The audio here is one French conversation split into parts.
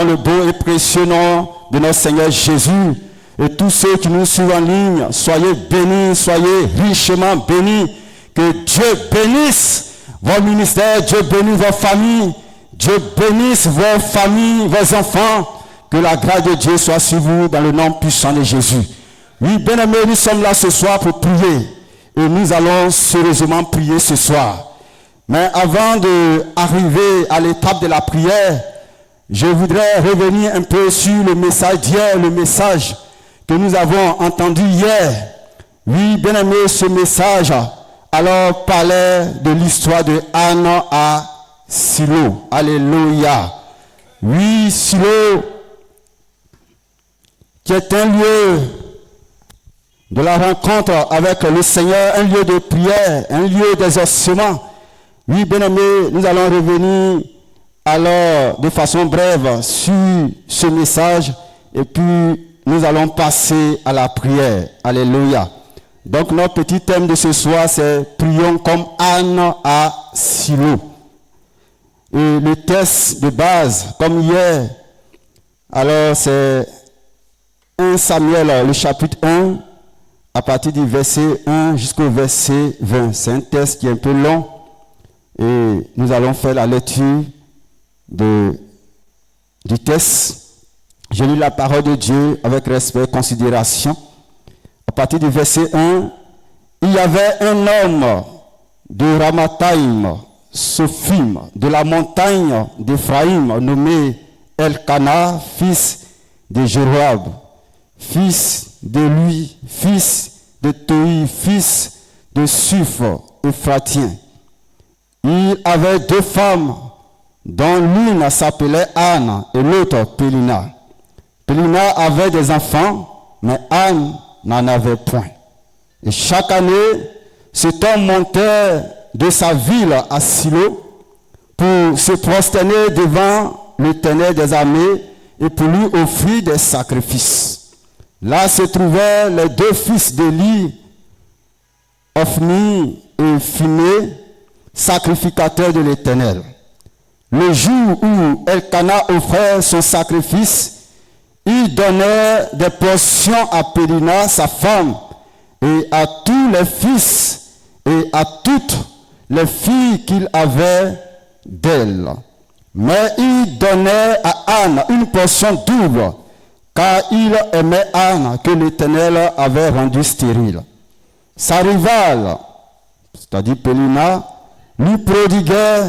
Dans le beau et précieux nom de notre Seigneur Jésus, et tous ceux qui nous suivent en ligne, soyez bénis, soyez richement bénis. Que Dieu bénisse vos ministères, Dieu bénisse vos familles, Dieu bénisse vos familles, vos enfants. Que la grâce de Dieu soit sur vous dans le nom puissant de Jésus. Oui, bien-aimés, nous sommes là ce soir pour prier. Et nous allons sérieusement prier ce soir. Mais avant d'arriver à l'étape de la prière, je voudrais revenir un peu sur le message d'hier, le message que nous avons entendu hier. Oui, bien-aimés, ce message alors parlait de l'histoire de Anne à Silo. Alléluia. Oui, Silo, qui est un lieu de la rencontre avec le Seigneur, un lieu de prière, un lieu d'exaucement. Oui, bien-aimés, nous allons revenir alors de façon brève sur ce message et puis nous allons passer à la prière. Alléluia. Donc notre petit thème de ce soir, c'est prions comme Anne à Silo. Et le texte de base, comme hier, alors c'est 1 Samuel, le chapitre 1, à partir du verset 1 jusqu'au verset 20. C'est un texte qui est un peu long et nous allons faire la lecture du texte. Je lis la parole de Dieu avec respect et considération. À partir du verset 1, il y avait un homme de Ramathaïm, Sophim, de la montagne d'Éphraïm, nommé Elkana, fils de Jéroab, fils de lui, fils de Toi, fils de Suf, Ephratien. Il avait deux femmes, dont l'une s'appelait Anne et l'autre Pélina. Pélina avait des enfants, mais Anne n'en avait point. Et chaque année, cet homme montait de sa ville à Silo pour se prosterner devant l'Éternel des armées et pour lui offrir des sacrifices. Là se trouvaient les deux fils d'Élie, Ophni et Phiné, sacrificateurs de l'Éternel. Le jour où Elkana offrait son sacrifice, il donnait des portions à Pélina, sa femme, et à tous les fils et à toutes les filles qu'il avait d'elle. Mais il donnait à Anne une portion double, car il aimait Anne que l'Éternel avait rendue stérile. Sa rivale, c'est-à-dire Pélina, lui prodiguait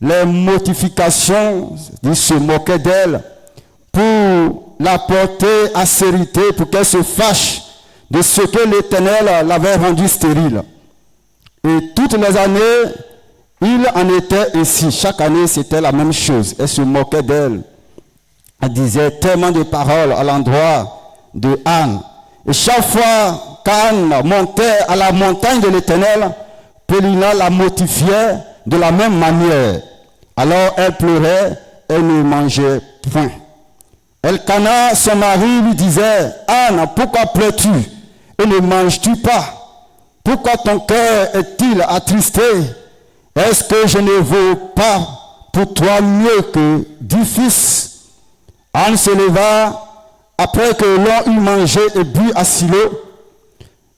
les mortifications, il se moquait d'elle, pour la porter à sérité, pour qu'elle se fâche de ce que l'Éternel l'avait rendue stérile. Et toutes les années, il en était ainsi. Chaque année, c'était la même chose. Elle se moquait d'elle. Elle disait tellement de paroles à l'endroit de Anne. Et chaque fois qu'Anne montait à la montagne de l'Éternel, Pélina la mortifiait de la même manière. Alors elle pleurait, elle ne mangeait point. Elkana, son mari, lui disait, Anne, pourquoi pleures-tu et ne manges-tu pas? Pourquoi ton cœur est-il attristé? Est-ce que je ne vaux pas pour toi mieux que 10 fils? Anne se leva après que l'on eut mangé et bu à Silo.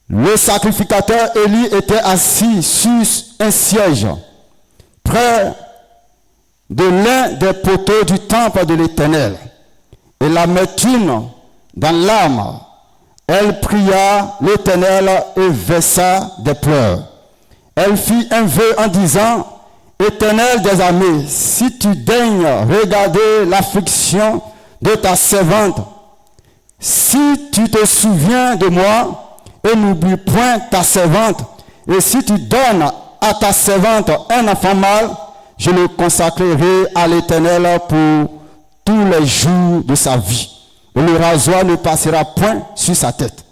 Le sacrificateur Élie était assis sur un siège près de l'un des poteaux du temple de l'Éternel. Et l'amertume dans l'âme, elle pria l'Éternel et versa des pleurs. Elle fit un vœu en disant, Éternel des armées, si tu daignes regarder l'affliction de ta servante, si tu te souviens de moi et n'oublie point ta servante, et si tu donnes à ta servante un enfant mâle, je le consacrerai à l'Éternel pour tous les jours de sa vie. Et le rasoir ne passera point sur sa tête.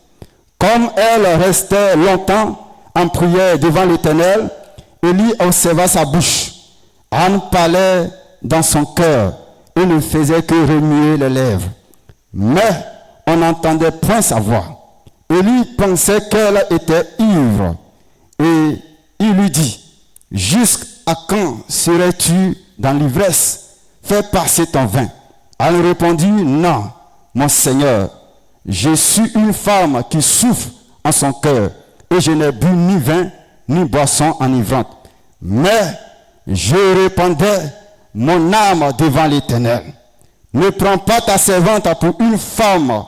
Comme elle restait longtemps en prière devant l'Éternel, Élie observa sa bouche. Anne parlait dans son cœur et ne faisait que remuer les lèvres. Mais on n'entendait point sa voix. Élie pensait qu'elle était ivre. Et il lui dit, jusqu'à quand serais-tu dans l'ivresse? Fais passer ton vin. Anne répondit, non, mon Seigneur, je suis une femme qui souffre en son cœur, et je n'ai bu ni vin, ni boisson enivrante. Mais je répandais mon âme devant l'Éternel. Ne prends pas ta servante pour une femme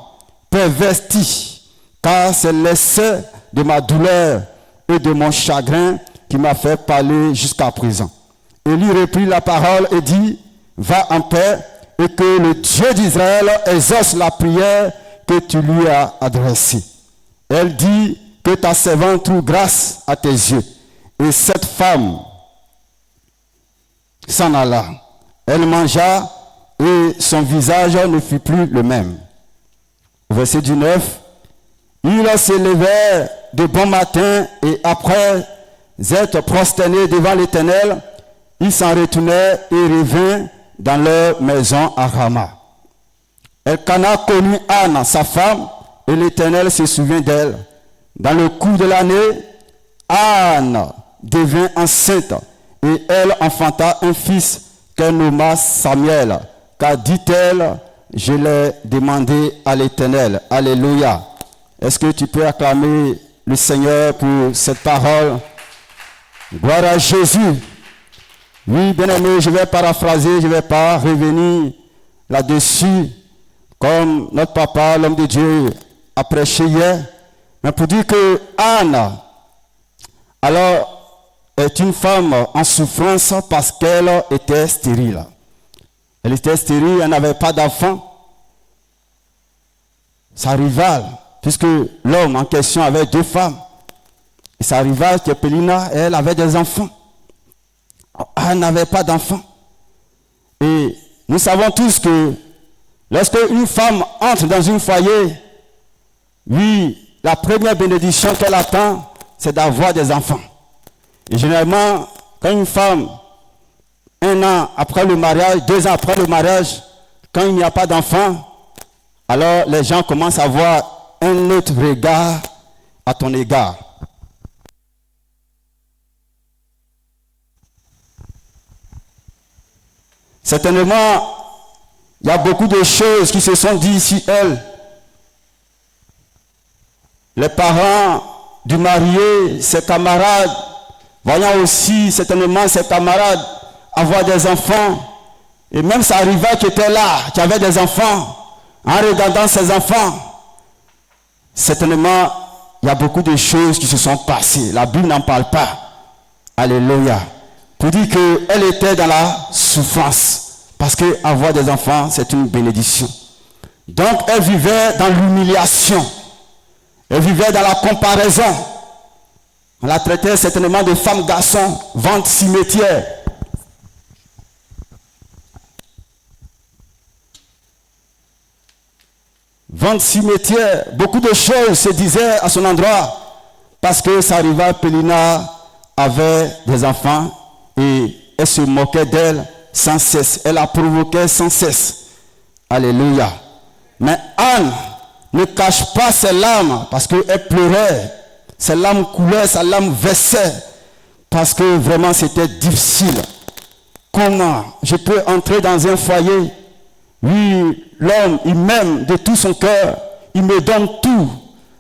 pervertie, car c'est l'essai de ma douleur et de mon chagrin qui m'a fait parler jusqu'à présent. Élie reprit la parole et dit, va en paix, et que le Dieu d'Israël exauce la prière que tu lui as adressée. Elle dit, que ta servante trouve grâce à tes yeux. Et cette femme s'en alla. Elle mangea et son visage ne fut plus le même. Verset 19. Ils se levèrent de bon matin et après être prosternés devant l'Éternel, ils s'en retournèrent et revinrent dans leur maison à Rama. Elkana connut Anne, sa femme, et l'Éternel se souvient d'elle. Dans le cours de l'année, Anne devint enceinte et elle enfanta un fils qu'elle nomma Samuel, car dit-elle, je l'ai demandé à l'Éternel. Alléluia. Est-ce que tu peux acclamer le Seigneur pour cette parole? Gloire à Jésus. Oui, bien aimé, je vais paraphraser, je ne vais pas revenir là-dessus, comme notre papa, l'homme de Dieu, a prêché hier. Mais pour dire que Anne, alors, est une femme en souffrance parce qu'elle était stérile. Elle était stérile, elle n'avait pas d'enfant. Sa rivale, puisque l'homme en question avait 2 femmes. Et sa rivale, qui est Pélina, elle avait des enfants. Elle n'avait pas d'enfants. Et nous savons tous que lorsque une femme entre dans un foyer, oui, la première bénédiction qu'elle attend, c'est d'avoir des enfants. Et généralement, quand une femme, 1 an après le mariage, 2 ans après le mariage, quand il n'y a pas d'enfant, alors les gens commencent à avoir un autre regard à ton égard. Certainement, il y a beaucoup de choses qui se sont dites ici, elle. Les parents du marié, ses camarades, voyant aussi certainement ses camarades avoir des enfants, et même sa rivale qui était là, qui avait des enfants, en regardant ses enfants, certainement, il y a beaucoup de choses qui se sont passées. La Bible n'en parle pas. Alléluia. Pour dire qu'elle était dans la souffrance, parce qu'avoir des enfants, c'est une bénédiction. Donc, elle vivait dans l'humiliation. Elle vivait dans la comparaison. On la traitait certainement de femme-garçon, vente cimetière. Vente cimetière, beaucoup de choses se disaient à son endroit, parce que sa rivale Pélina avait des enfants et elle se moquait d'elle sans cesse. Elle la provoquait sans cesse. Alléluia. Mais Anne ne cache pas ses larmes parce qu'elle pleurait. Ses larmes coulaient, sa larme versait parce que vraiment c'était difficile. Comment je peux entrer dans un foyer? Oui, l'homme, il m'aime de tout son cœur, il me donne tout,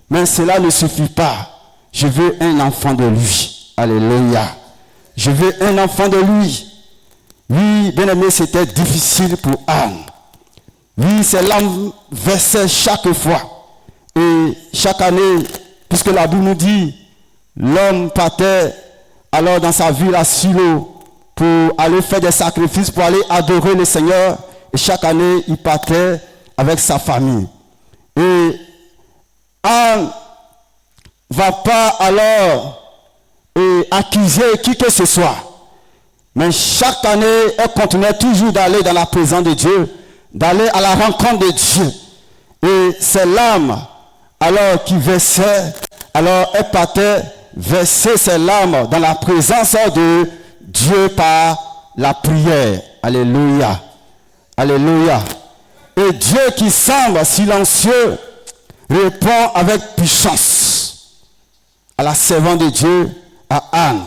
mais cela ne suffit pas. Je veux un enfant de lui. Alléluia. Je veux un enfant de lui. Oui, bien aimé, c'était difficile pour Anne. Oui, ses larmes versaient chaque fois. Et chaque année, puisque la Bible nous dit, l'homme partait alors dans sa ville à Silo pour aller faire des sacrifices, pour aller adorer le Seigneur. Et chaque année, il partait avec sa famille. Et Anne ne va pas alors accuser qui que ce soit. Mais chaque année, elle continuait toujours d'aller dans la présence de Dieu, d'aller à la rencontre de Dieu. Et ces larmes, alors qui versaient, alors elle partait verser ses larmes dans la présence de Dieu par la prière. Alléluia. Alléluia. Et Dieu qui semble silencieux répond avec puissance à la servante de Dieu, à Anne.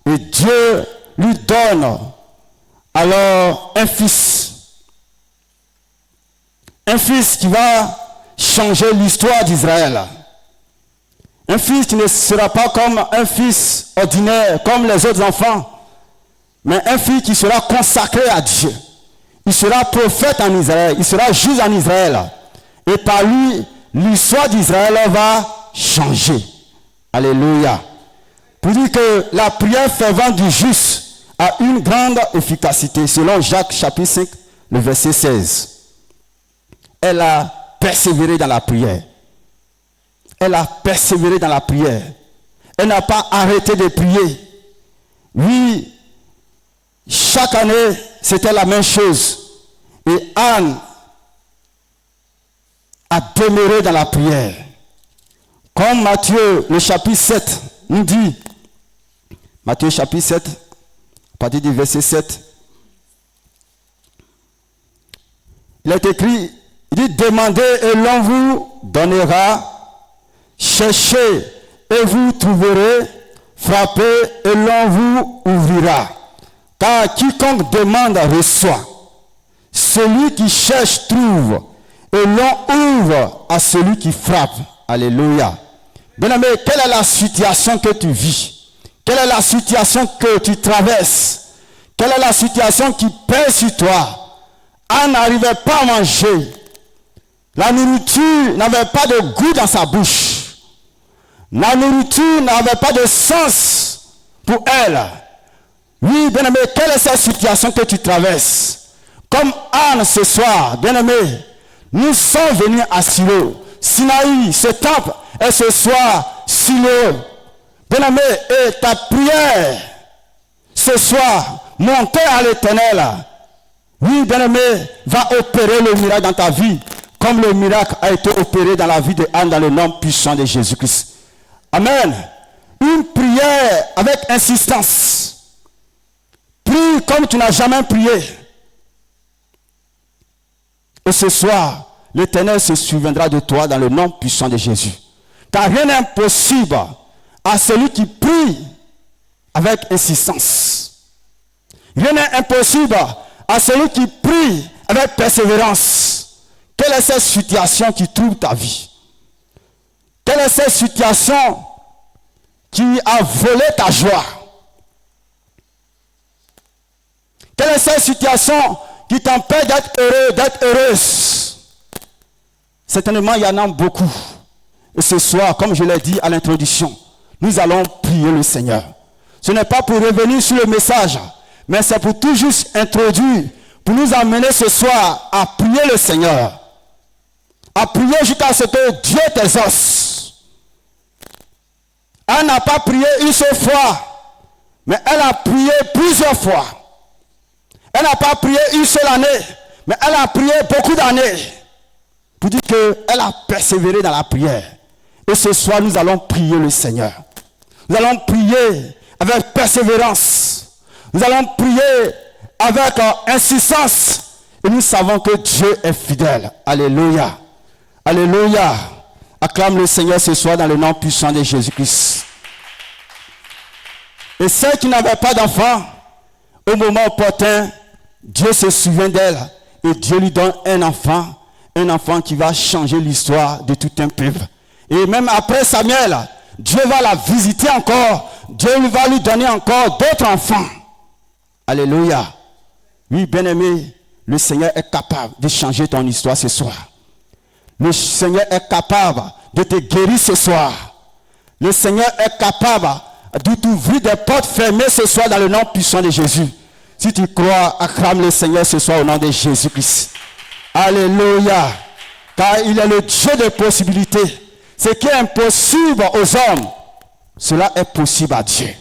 Et Dieu lui donne alors un fils. Un fils qui va changer l'histoire d'Israël. Un fils qui ne sera pas comme un fils ordinaire, comme les autres enfants, mais un fils qui sera consacré à Dieu. Il sera prophète en Israël, il sera juge en Israël. Et par lui, l'histoire d'Israël va changer. Alléluia. Pour dire que la prière fervente du juste a une grande efficacité, selon Jacques chapitre 5, le verset 16. Elle a persévéré dans la prière. Elle a persévéré dans la prière. Elle n'a pas arrêté de prier. Oui, chaque année, c'était la même chose. Et Anne a demeuré dans la prière. Comme Matthieu, le chapitre 7, nous dit, Matthieu chapitre 7, à partir du verset 7, il est écrit, il dit, demandez et l'on vous donnera, cherchez et vous trouverez, frappez et l'on vous ouvrira. Car quiconque demande reçoit, celui qui cherche trouve, et l'on ouvre à celui qui frappe. Alléluia. Bien-aimé, quelle est la situation que tu vis? Quelle est la situation que tu traverses? Quelle est la situation qui pèse sur toi? Anne n'arrivait pas à manger. La nourriture n'avait pas de goût dans sa bouche. La nourriture n'avait pas de sens pour elle. Oui, bien-aimé, quelle est cette situation que tu traverses? Comme Anne ce soir, bien-aimé, nous sommes venus à Silo. Sinaï, ce temple, est ce soir Silo. Bien-aimé, et ta prière ce soir, montée à l'Éternel, oui, bien-aimé, va opérer le miracle dans ta vie, comme le miracle a été opéré dans la vie de Anne dans le nom puissant de Jésus-Christ. Amen. Une prière avec insistance. Prie comme tu n'as jamais prié. Et ce soir, l'Éternel se souviendra de toi dans le nom puissant de Jésus. Car rien n'est impossible à celui qui prie avec insistance. Rien n'est impossible à celui qui prie avec persévérance. Quelle est cette situation qui trouble ta vie? Quelle est cette situation qui a volé ta joie? Quelle est cette situation qui t'empêche d'être heureux, d'être heureuse? Certainement, il y en a beaucoup. Et ce soir, comme je l'ai dit à l'introduction, nous allons prier le Seigneur. Ce n'est pas pour revenir sur le message, mais c'est pour tout juste introduire, pour nous amener ce soir à prier le Seigneur. À prier jusqu'à ce que Dieu t'exauce. Elle n'a pas prié une seule fois, mais elle a prié plusieurs fois. Elle n'a pas prié une seule année, mais elle a prié beaucoup d'années. Pour dire qu'elle a persévéré dans la prière. Et ce soir, nous allons prier le Seigneur. Nous allons prier avec persévérance. Nous allons prier avec insistance. Et nous savons que Dieu est fidèle. Alléluia. Alléluia. Acclame le Seigneur ce soir dans le nom puissant de Jésus-Christ. Et celle qui n'avait pas d'enfant, au moment opportun, Dieu se souvient d'elle. Et Dieu lui donne un enfant qui va changer l'histoire de tout un peuple. Et même après Samuel, Dieu va la visiter encore. Dieu va lui donner encore d'autres enfants. Alléluia. Oui, bien-aimé, le Seigneur est capable de changer ton histoire ce soir. Le Seigneur est capable de te guérir ce soir. Le Seigneur est capable de t'ouvrir des portes fermées ce soir dans le nom puissant de Jésus. Si tu crois, acclame le Seigneur ce soir au nom de Jésus-Christ. Alléluia. Car il est le Dieu des possibilités. Ce qui est impossible aux hommes, cela est possible à Dieu.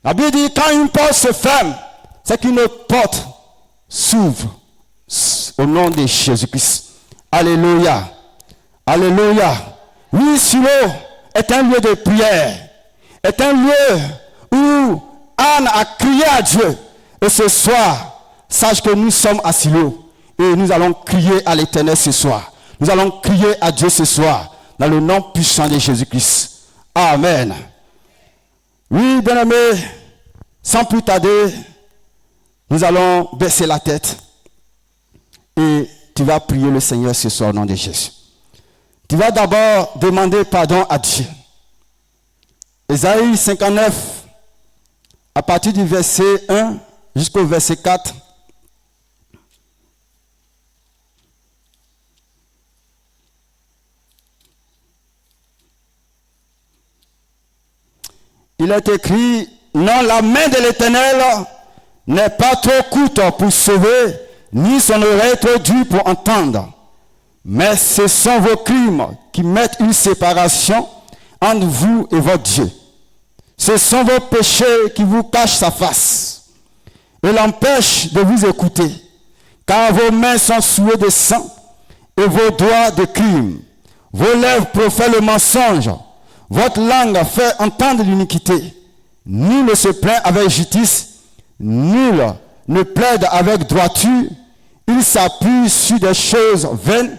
La Bible dit, quand une porte se ferme, c'est qu'une autre porte s'ouvre. Au nom de Jésus-Christ. Alléluia. Alléluia. Oui, Silo est un lieu de prière. Est un lieu où Anne a crié à Dieu. Et ce soir, sache que nous sommes à Silo. Et nous allons crier à l'Éternel ce soir. Nous allons crier à Dieu ce soir. Dans le nom puissant de Jésus-Christ. Amen. Oui, bien-aimés, sans plus tarder, nous allons baisser la tête. Et tu vas prier le Seigneur ce soir au nom de Jésus. Tu vas d'abord demander pardon à Dieu. Ésaïe 59, à partir du verset 1 jusqu'au verset 4. Il est écrit, non, la main de l'Éternel n'est pas trop courte pour sauver, ni son oreille trop dure pour entendre. Mais ce sont vos crimes qui mettent une séparation entre vous et votre Dieu. Ce sont vos péchés qui vous cachent sa face et l'empêchent de vous écouter, car vos mains sont souillées de sang et vos doigts de crime. Vos lèvres profèrent le mensonge. Votre langue fait entendre l'iniquité. Nul ne se plaint avec justice, nul ne plaide avec droiture. Ils s'appuient sur des choses vaines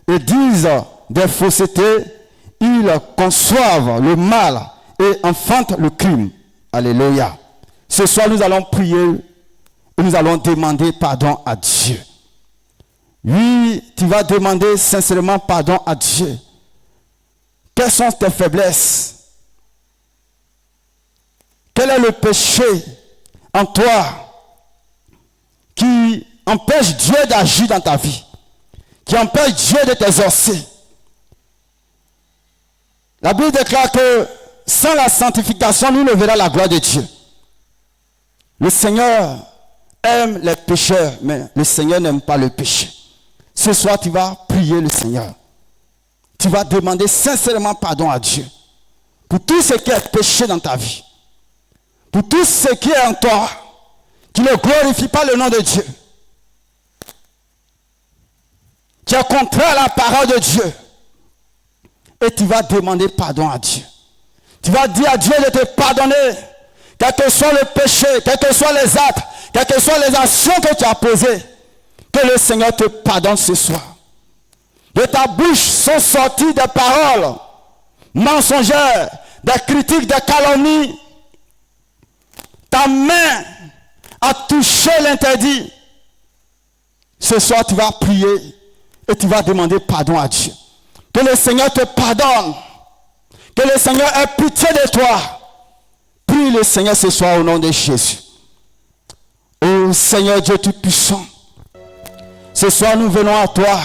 et disent des faussetés. Ils conçoivent le mal et enfantent le crime. Alléluia. Ce soir, nous allons prier et nous allons demander pardon à Dieu. Oui, tu vas demander sincèrement pardon à Dieu. Quelles sont tes faiblesses? Quel est le péché en toi qui empêche Dieu d'agir dans ta vie, qui empêche Dieu de t'exaucer? La Bible déclare que sans la sanctification, nous ne verrons la gloire de Dieu. Le Seigneur aime les pécheurs, mais le Seigneur n'aime pas le péché. Ce soir, tu vas prier le Seigneur. Tu vas demander sincèrement pardon à Dieu pour tout ce qui est péché dans ta vie, pour tout ce qui est en toi, qui ne glorifie pas le nom de Dieu, qui est contraire à la parole de Dieu. Et tu vas demander pardon à Dieu. Tu vas dire à Dieu de te pardonner, quel que soit le péché, quels que soient les actes, quelles que soient les actions que tu as posées, que le Seigneur te pardonne ce soir. De ta bouche sont sorties des paroles mensongères, des critiques, des calomnies. Ta main a touché l'interdit. Ce soir, tu vas prier et tu vas demander pardon à Dieu. Que le Seigneur te pardonne. Que le Seigneur ait pitié de toi. Prie le Seigneur ce soir au nom de Jésus. Ô Seigneur Dieu Tout-Puissant, ce soir nous venons à toi.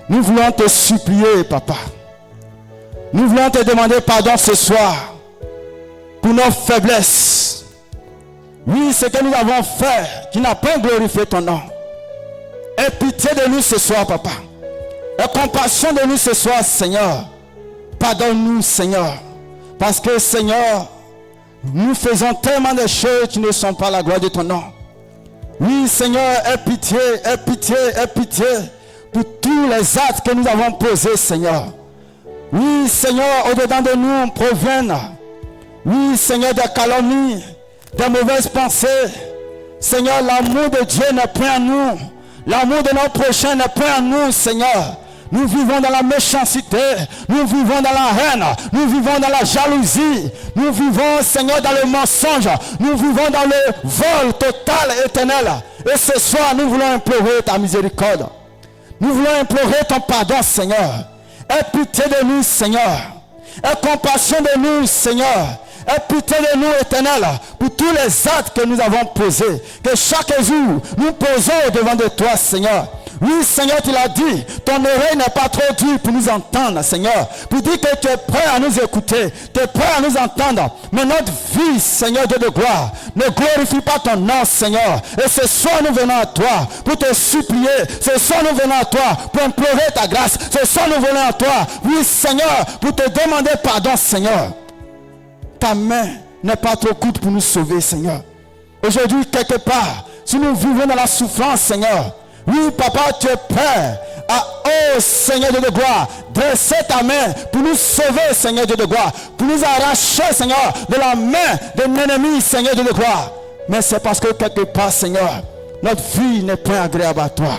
Nous voulons te supplier, Papa. Nous voulons te demander pardon ce soir pour nos faiblesses. Oui, ce que nous avons fait qui n'a pas glorifié ton nom. Aie pitié de nous ce soir, Papa. Aie compassion de nous ce soir, Seigneur. Pardonne-nous, Seigneur. Parce que, Seigneur, nous faisons tellement de choses qui ne sont pas la gloire de ton nom. Oui, Seigneur, aie pitié, aie pitié, aie pitié pour tous les actes que nous avons posés, Seigneur. Oui, Seigneur, au-dedans de nous proviennent, oui, Seigneur, des calomnies, des mauvaises pensées. Seigneur, l'amour de Dieu n'est point en nous. L'amour de nos prochains n'est point en nous, Seigneur. Nous vivons dans la méchanceté, nous vivons dans la haine, nous vivons dans la jalousie, nous vivons, Seigneur, dans le mensonge, nous vivons dans le vol total et éternel. Et ce soir, nous voulons implorer ta miséricorde. Nous voulons implorer ton pardon, Seigneur. Aie pitié de nous, Seigneur. Aie compassion de nous, Seigneur. Aie pitié de nous, Éternel, pour tous les actes que nous avons posés. Que chaque jour, nous posons devant de toi, Seigneur. Oui, Seigneur, tu l'as dit, ton oreille n'est pas trop dure pour nous entendre, Seigneur. Pour dire que tu es prêt à nous écouter, tu es prêt à nous entendre. Mais notre vie, Seigneur Dieu de gloire, ne glorifie pas ton nom, Seigneur. Et ce soir, nous venons à toi pour te supplier. Ce soir, nous venons à toi pour implorer ta grâce. Ce soir, nous venons à toi, oui, Seigneur, pour te demander pardon, Seigneur. Ta main n'est pas trop courte pour nous sauver, Seigneur. Aujourd'hui, quelque part, si nous vivons dans la souffrance, Seigneur, oui, Papa, tu es prêt à, oh Seigneur Dieu de gloire, dresser ta main pour nous sauver, Seigneur Dieu de gloire, pour nous arracher, Seigneur, de la main de l'ennemi, Seigneur Dieu de gloire. Mais c'est parce que quelque part, Seigneur, notre vie n'est pas agréable à toi.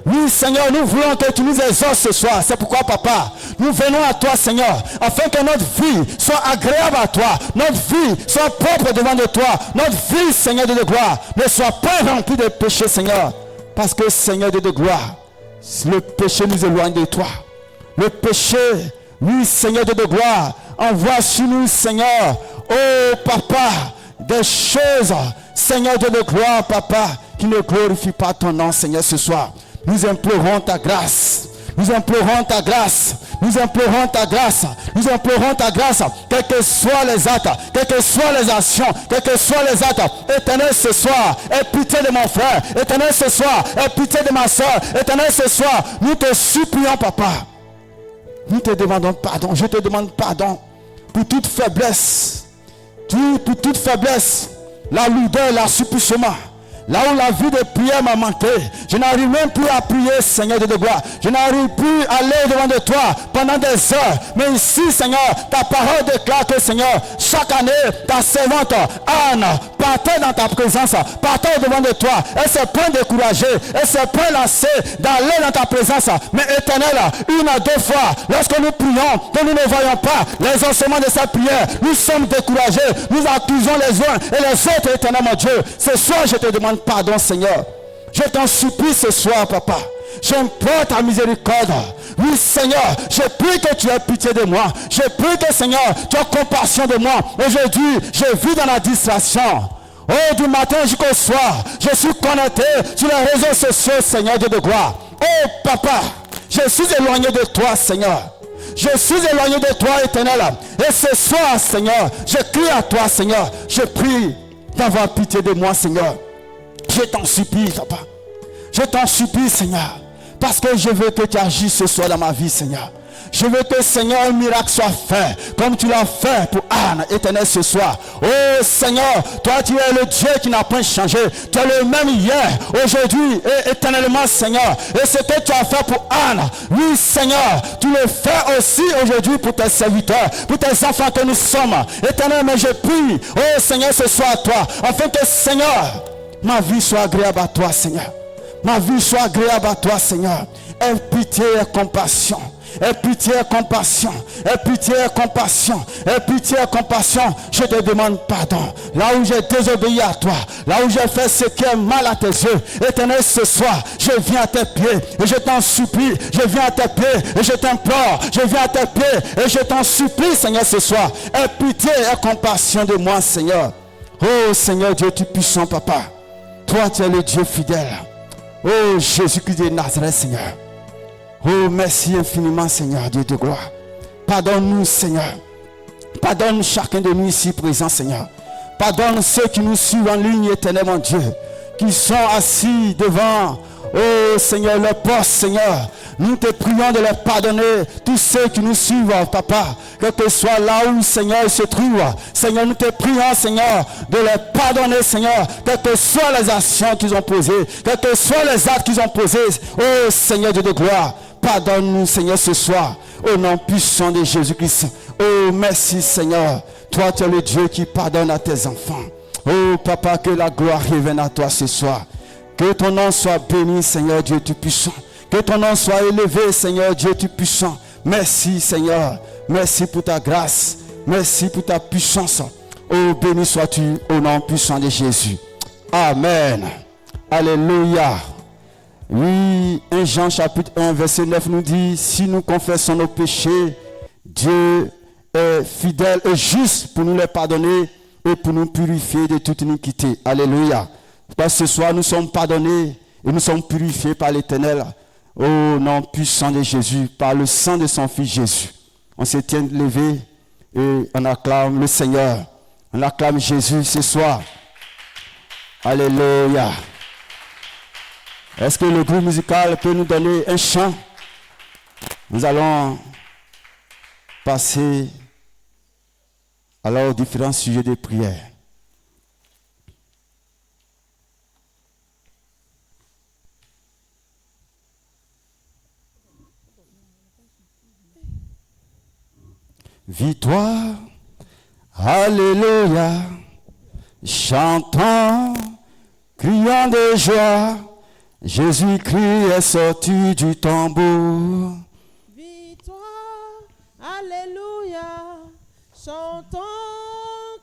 Oui, Seigneur, nous voulons que tu nous exauces ce soir. C'est pourquoi, Papa, nous venons à toi, Seigneur, afin que notre vie soit agréable à toi, notre vie soit propre devant de toi, notre vie, Seigneur de gloire, ne soit pas remplie de péché, Seigneur. Parce que Seigneur Dieu de gloire, le péché nous éloigne de toi. Le péché, oui Seigneur Dieu de gloire, envoie sur nous Seigneur, oh Papa, des choses, Seigneur Dieu de gloire, Papa, qui ne glorifient pas ton nom Seigneur ce soir. Nous implorons ta grâce. Nous implorons ta grâce. Nous implorons ta grâce. Nous implorons ta grâce. Quels que soient les actes, quelles que soient les actions, quels que soient les actes. Éternel ce soir, aie pitié de mon frère. Éternel ce soir, aie pitié de ma soeur. Éternel ce soir, nous te supplions, papa. Nous te demandons pardon. Je te demande pardon pour toute faiblesse. Pour toute faiblesse. La lourdeur, l'assouplissement. Là où la vie de prière m'a manqué, je n'arrive même plus à prier, Seigneur de gloire. Je n'arrive plus à aller devant de toi pendant des heures. Mais ici, Seigneur, ta parole déclare que, Seigneur, chaque année, ta servante Anne partait dans ta présence, partait devant de toi. Elle s'est point découragée, elle s'est point lassée d'aller dans ta présence. Mais éternel, une à deux fois, lorsque nous prions, que nous ne voyons pas les ossements de cette prière, nous sommes découragés, nous accusons les uns et les autres, éternel mon Dieu. Ce soir, je te demande pardon, Seigneur. Je t'en supplie ce soir, papa. J'implore ta miséricorde. Oui, Seigneur, je prie que tu aies pitié de moi. Je prie que, Seigneur, tu aies compassion de moi. Aujourd'hui, je vis dans la distraction. Oh, du matin jusqu'au soir, je suis connecté sur les réseaux sociaux, Seigneur Dieu de gloire. Oh, papa, je suis éloigné de toi, Seigneur. Je suis éloigné de toi, éternel. Et ce soir, Seigneur, je crie à toi, Seigneur. Je prie d'avoir pitié de moi, Seigneur. Je t'en supplie, papa. Je t'en supplie, Seigneur. Parce que je veux que tu agisses ce soir dans ma vie, Seigneur. Je veux que, Seigneur, un miracle soit fait. Comme tu l'as fait pour Anne, éternel, ce soir. Oh, Seigneur, toi, tu es le Dieu qui n'a pas changé. Tu es le même hier, aujourd'hui et éternellement, Seigneur. Et ce que tu as fait pour Anne, oui, Seigneur, tu le fais aussi aujourd'hui pour tes serviteurs, pour tes enfants que nous sommes. Éternel, mais je prie, oh, Seigneur, ce soir à toi, afin que, Seigneur, ma vie soit agréable à toi, Seigneur. Ma vie soit agréable à toi, Seigneur. Aie pitié et compassion. Aie pitié et compassion. Aie pitié et compassion. Aie pitié et compassion. Je te demande pardon. Là où j'ai désobéi à toi. Là où j'ai fait ce qui est mal à tes yeux. Éternel, ce soir, je viens à tes pieds. Et je t'en supplie. Je viens à tes pieds. Et je t'implore. Je viens à tes pieds. Et je t'en supplie, Seigneur, ce soir. Aie pitié et compassion de moi, Seigneur. Oh, Seigneur Dieu, tu puissant, papa. Toi, tu es le Dieu fidèle. Oh, Jésus-Christ de Nazareth, Seigneur. Oh, merci infiniment, Seigneur, Dieu de gloire. Pardonne-nous, Seigneur. Pardonne chacun de nous ici présents, Seigneur. Pardonne ceux qui nous suivent en ligne, éternel, mon Dieu, qui sont assis devant, oh, Seigneur, le poste, Seigneur. Nous te prions de leur pardonner tous ceux qui nous suivent, papa. Quel que soit là où, Seigneur, ils se trouvent. Seigneur, nous te prions, Seigneur, de leur pardonner, Seigneur. Quelles que soient les actions qu'ils ont posées. Quels que soient les actes qu'ils ont posés. Oh, Seigneur Dieu de gloire. Pardonne-nous, Seigneur, ce soir. Au nom puissant de Jésus-Christ. Oh, merci, Seigneur. Toi, tu es le Dieu qui pardonne à tes enfants. Oh, papa, que la gloire revienne à toi ce soir. Que ton nom soit béni, Seigneur Dieu Tout-Puissant. Que ton nom soit élevé, Seigneur Dieu Tout-Puissant. Merci, Seigneur. Merci pour ta grâce. Merci pour ta puissance. Oh, béni sois-tu au nom puissant de Jésus. Amen. Alléluia. Oui, 1 Jean chapitre 1, verset 9 nous dit, si nous confessons nos péchés, Dieu est fidèle et juste pour nous les pardonner et pour nous purifier de toute iniquité. Alléluia. Parce que ce soir, nous sommes pardonnés et nous sommes purifiés par l'Éternel. Au nom puissant de Jésus, par le sang de son Fils Jésus. On se tient levé et on acclame le Seigneur. On acclame Jésus ce soir. Alléluia. Est-ce que le groupe musical peut nous donner un chant? Nous allons passer alors aux différents sujets de prière. Victoire, alléluia, chantons, criant de joie, Jésus-Christ est sorti du tombeau. Victoire, alléluia, chantons,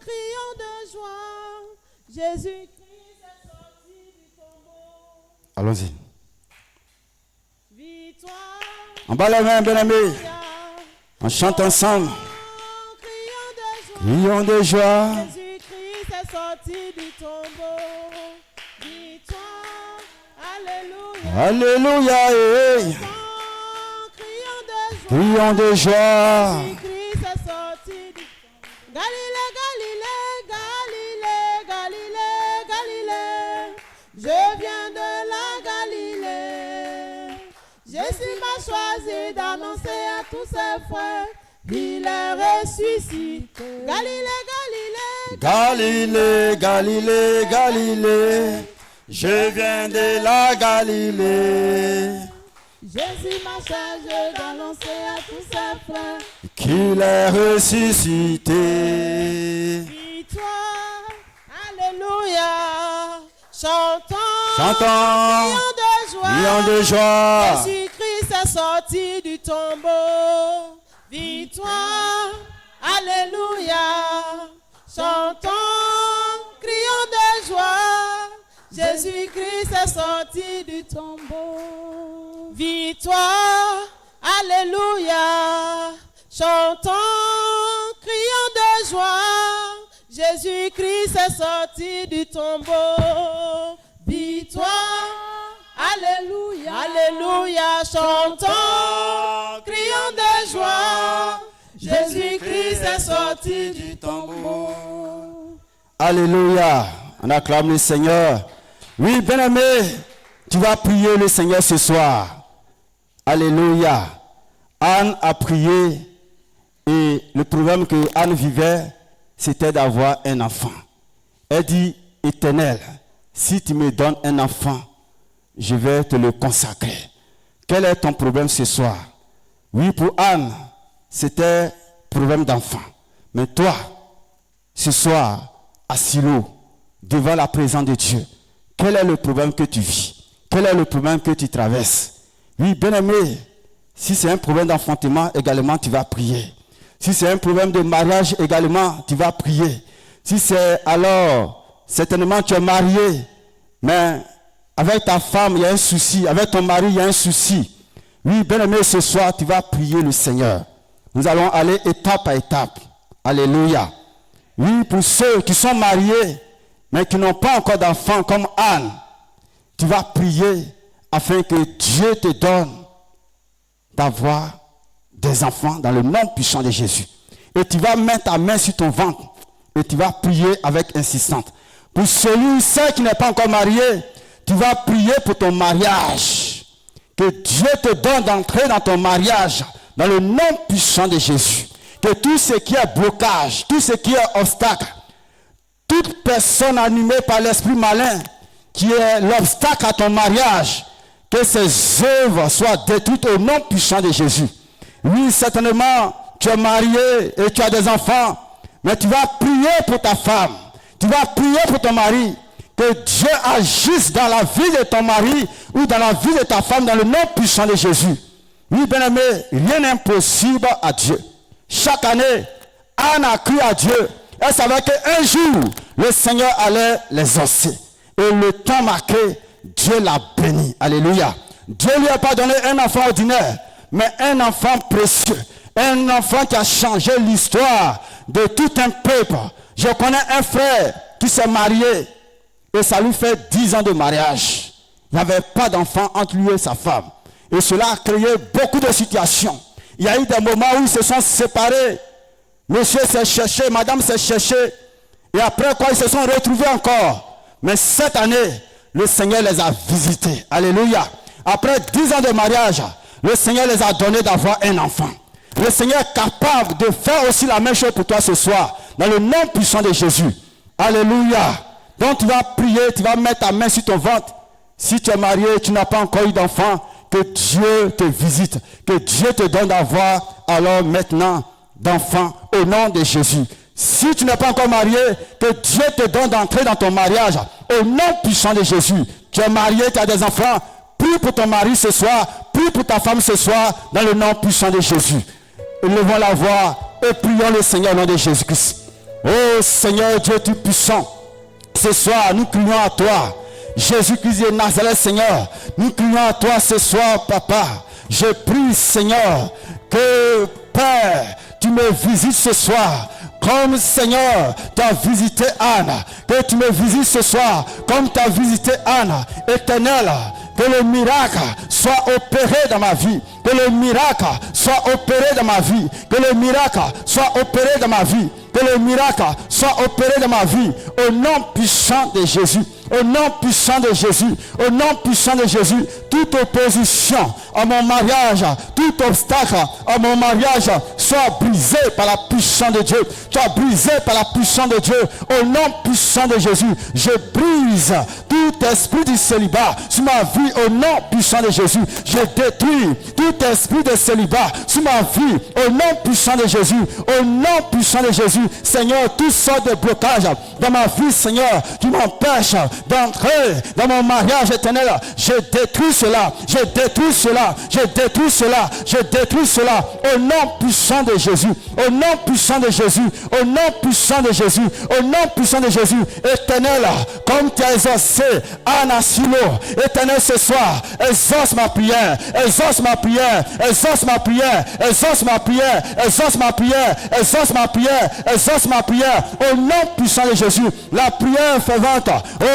criant de joie, Jésus-Christ est sorti du tombeau. Allons-y. Victoire. En bas les mains, bien-aimés. Alléluia. On chante ensemble. Crions de joie. Crions de joie. Jésus-Christ est sorti du tombeau. Victoire. Alléluia. Alléluia. eh. Crions de joie. Crions de joie. Jésus-Christ est sorti du Galilée, Galilée, Galilée, Galilée, Galilée. Je viens de la Galilée. Jésus m'a choisi d'annoncer à tous ses frères qu'il est ressuscité. Galilée, Galilée, Galilée, Galilée, Galilée. Je viens de la Galilée. Jésus m'a chargé d'annoncer à tous ses frères Qu'il est ressuscité. victoire. Alléluia. Chantons. Chantons. Crions de joie. Crions de joie. Jésus-Christ est sorti du tombeau. Victoire. Alléluia. Chantons. Crions de joie. Jésus-Christ est sorti du tombeau. Victoire. Alléluia. Chantons. Crions de joie. Jésus-Christ est sorti du tombeau. Victoire. Alléluia. Alléluia. Chantons. Crions de joie. Jésus-Christ est sorti du tombeau. Alléluia. On acclame le Seigneur. Oui, bien-aimé, tu vas prier le Seigneur ce soir. Alléluia. Anne a prié et le problème que Anne vivait, c'était d'avoir un enfant. Elle dit, Éternel, si tu me donnes un enfant, je vais te le consacrer. Quel est ton problème ce soir? Oui, pour Anne, c'était problème d'enfant. Mais toi, ce soir, à Silo, devant la présence de Dieu, quel est le problème que tu vis? Quel est le problème que tu traverses? Oui, bien-aimé, si c'est un problème d'enfantement, également, tu vas prier. Si c'est un problème de mariage, également, tu vas prier. Si c'est alors, certainement, tu es marié, mais avec ta femme, il y a un souci. Avec ton mari, il y a un souci. Oui, bien-aimé, ce soir, tu vas prier le Seigneur. Nous allons aller étape à étape. Alléluia. Oui, pour ceux qui sont mariés, mais qui n'ont pas encore d'enfants comme Anne, tu vas prier afin que Dieu te donne d'avoir des enfants dans le nom puissant de Jésus. Et tu vas mettre ta main sur ton ventre et tu vas prier avec insistance. Pour celui, celle qui n'est pas encore marié, tu vas prier pour ton mariage. Que Dieu te donne d'entrer dans ton mariage dans le nom puissant de Jésus. Que tout ce qui est blocage, tout ce qui est obstacle, toute personne animée par l'esprit malin qui est l'obstacle à ton mariage, que ses œuvres soient détruites au nom puissant de Jésus. Oui, certainement, tu es marié et tu as des enfants, mais tu vas prier pour ta femme, tu vas prier pour ton mari, que Dieu agisse dans la vie de ton mari ou dans la vie de ta femme dans le nom puissant de Jésus. Oui, bien-aimé, rien n'est impossible à Dieu. Chaque année, Anne a cru à Dieu. Elle savait qu'un jour, le Seigneur allait les exaucer. Et le temps marqué, Dieu l'a béni. Alléluia. Dieu lui a pas donné un enfant ordinaire, mais un enfant précieux. Un enfant qui a changé l'histoire de tout un peuple. Je connais un frère qui s'est marié et ça lui fait 10 ans de mariage. Il n'y avait pas d'enfant entre lui et sa femme. Et cela a créé beaucoup de situations. Il y a eu des moments où ils se sont séparés. Monsieur s'est cherché, madame s'est cherché. Et après quoi, ils se sont retrouvés encore. Mais cette année, le Seigneur les a visités. Alléluia. Après 10 ans de mariage, le Seigneur les a donné d'avoir un enfant. Le Seigneur est capable de faire aussi la même chose pour toi ce soir. Dans le nom puissant de Jésus. Alléluia. Donc tu vas prier, tu vas mettre ta main sur ton ventre. Si tu es marié et tu n'as pas encore eu d'enfant, que Dieu te visite. Que Dieu te donne d'avoir alors maintenant d'enfants au nom de Jésus. Si tu n'es pas encore marié, que Dieu te donne d'entrer dans ton mariage au nom puissant de Jésus. Tu es marié, tu as des enfants, prie pour ton mari ce soir, prie pour ta femme ce soir, dans le nom puissant de Jésus. Élevons la voix et prions le Seigneur au nom de Jésus-Christ. Oh Seigneur Dieu Tout-Puissant, ce soir nous crions à toi. Jésus-Christ de Nazareth, Seigneur, nous crions à toi ce soir, Papa. Je prie, Seigneur, que, Père, tu me visites ce soir. Comme, Seigneur, tu as visité Anne. Que tu me visites ce soir. Comme tu as visité Anne. Éternel, que le miracle soit opéré dans ma vie. Que le miracle soit opéré dans ma vie. Que le miracle soit opéré dans ma vie. Que le miracle soit opéré dans ma vie. Au nom puissant de Jésus. Au nom puissant de Jésus. Au nom puissant de Jésus. Toute opposition à mon mariage, tout obstacle à mon mariage soit brisé par la puissance de Dieu. Soit brisé par la puissance de Dieu. Au nom puissant de Jésus. Je brise tout esprit du célibat sur ma vie. Au nom puissant de Jésus. Je détruis tout esprit de célibat sur ma vie. Au nom puissant de Jésus. Au nom puissant de Jésus. Seigneur, toutes sortes de blocages dans ma vie, Seigneur, qui m'empêchent d'entrer dans mon mariage éternel. Je détruis cela. Je détruis cela. Je détruis cela. Je détruis cela. Au nom puissant de Jésus. Au nom puissant de Jésus. Au nom puissant de Jésus. Au nom puissant de Jésus. Éternel, comme tu as exaucé Anna Silo. Éternel, ce soir, exauce ma prière. Exauce ma prière. Exauce ma prière. Exauce ma prière. Exauce ma prière. Exauce ma prière. Exauce ma prière. Au nom puissant de Jésus. La prière fervente,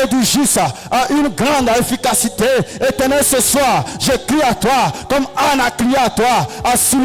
du juste, a une grande efficacité. Éternel, ce soir, je crie à toi, comme Anne a crié à toi, à Silo.